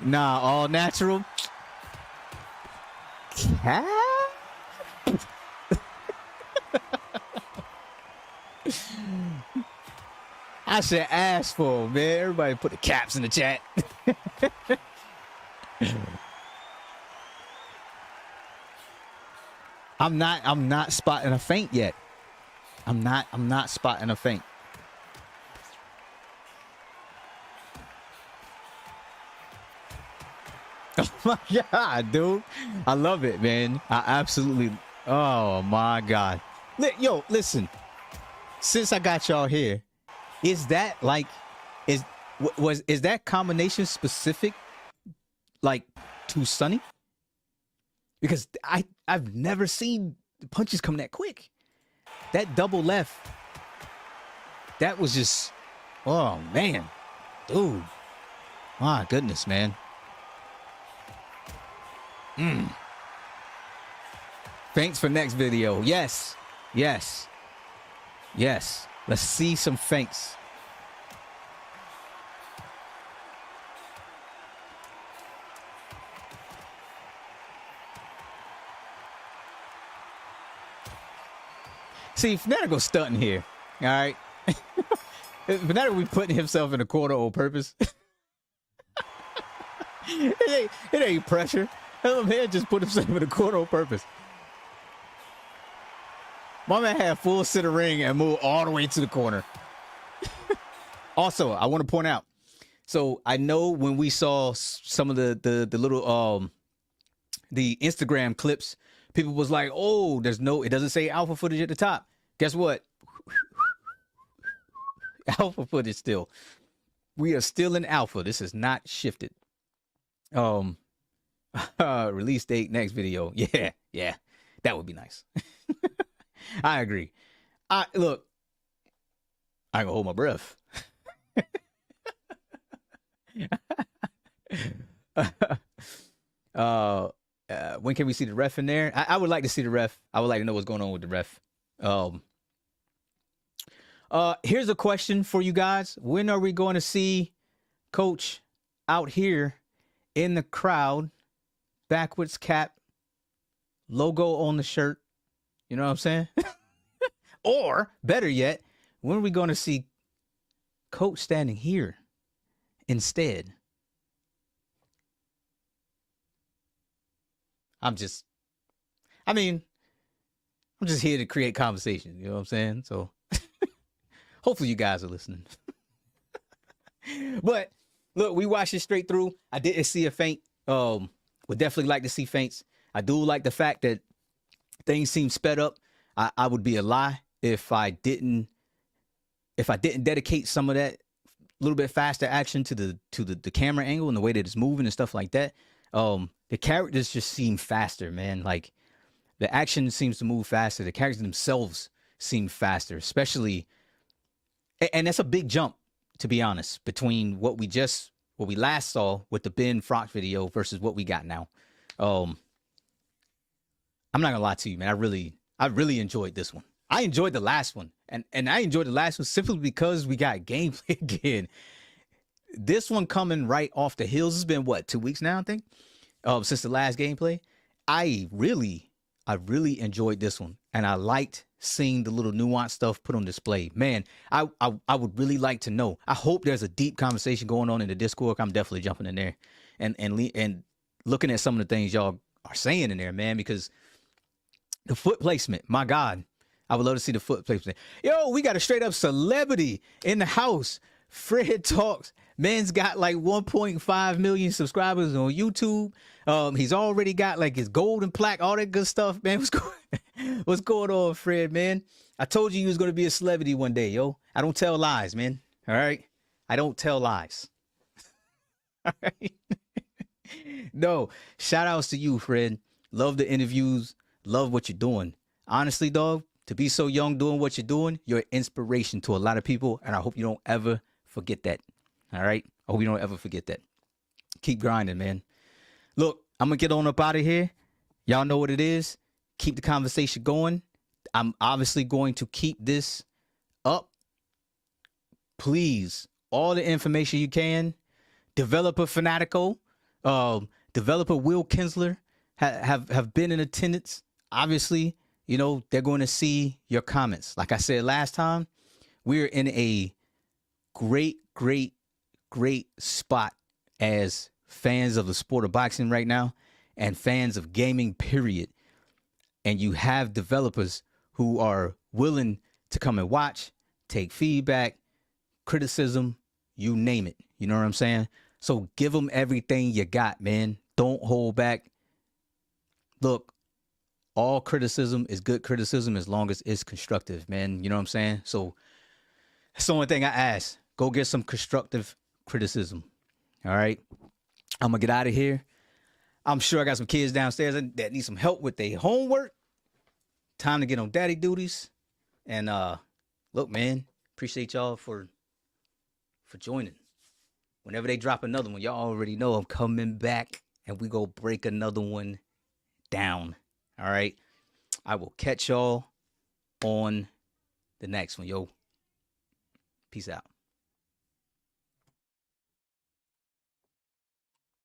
Nah, all natural. I should ask for them, man. Everybody put the caps in the chat. I'm not spotting a feint yet. I'm not spotting a feint. Oh my God, dude. I love it, man. I absolutely, oh my God. Yo, listen. Since I got y'all here, is that like, is that combination specific like to Sonny? Because I've never seen punches come that quick. That double left, that was just, oh man, dude. My goodness, man. Thanks for next video. Yes. Yes. Yes. Let's see some feints. See, Fanatic stunting here. All right. Fanatic will be putting himself in a corner on purpose. It ain't pressure. That man just put himself in a corner on purpose. My man had full center ring and moved all the way to the corner. Also, I want to point out. So I know when we saw some of the little the Instagram clips, people was like, "Oh, it doesn't say alpha footage at the top." Guess what? Alpha footage still. We are still in alpha. This is not shifted. Release date next video. Yeah, that would be nice. I agree. Look, I ain't gonna hold my breath. When can we see the ref in there? I would like to see the ref. I would like to know what's going on with the ref. Here's a question for you guys. When are we going to see Coach out here in the crowd, backwards cap, logo on the shirt. You know what I'm saying? Or better yet, when are we going to see Coach standing here instead? I'm just here to create conversation. You know what I'm saying? So hopefully you guys are listening. But look, we watched it straight through. I didn't see a feint. Would definitely like to see feints. I do like the fact that things seem sped up. I would be a lie if I didn't dedicate some of that little bit faster action to the camera angle and the way that it's moving and stuff like that. The characters just seem faster, man. Like the action seems to move faster. The characters themselves seem faster, especially, and that's a big jump, to be honest, between what we last saw with the Ben Frock video versus what we got now. I'm not gonna lie to you, man. I really enjoyed this one. I enjoyed the last one, and I enjoyed the last one simply because we got gameplay again. This one coming right off the heels. It's been what, 2 weeks now, I think, since the last gameplay. I really enjoyed this one, and I liked seeing the little nuanced stuff put on display. Man, I would really like to know. I hope there's a deep conversation going on in the Discord. I'm definitely jumping in there and looking at some of the things y'all are saying in there, man, because the foot placement, my God, I would love to see the foot placement. Yo, we got a straight up celebrity in the house. Fred Talks. Man's got like 1.5 million subscribers on YouTube. He's already got like his golden plaque, all that good stuff, man. What's going on, Fred, man? I told you was going to be a celebrity one day, yo. I don't tell lies, man. All right? I don't tell lies. All right? No, shout outs to you, Fred. Love the interviews. Love what you're doing. Honestly, dog, to be so young doing what you're doing, you're an inspiration to a lot of people, and I hope you don't ever forget that. All right? I hope you don't ever forget that. Keep grinding, man. Look, I'm going to get on up out of here. Y'all know what it is. Keep the conversation going. I'm obviously going to keep this up. Please, all the information you can. Developer Fanatico, developer Will Kinsler have been in attendance. Obviously, you know, they're going to see your comments. Like I said last time, we're in a great spot as fans of the sport of boxing right now and fans of gaming, period. And you have developers who are willing to come and watch, take feedback, criticism, you name it. You know what I'm saying? So give them everything you got, man. Don't hold back. Look, all criticism is good criticism as long as it's constructive, man. You know what I'm saying? So that's the only thing I ask. Go get some constructive criticism. All right? I'm going to get out of here. I'm sure I got some kids downstairs that need some help with their homework. Time to get on daddy duties. And look, man, appreciate y'all for joining. Whenever they drop another one, y'all already know I'm coming back and we go break another one down. All right? I will catch y'all on the next one, yo. Peace out.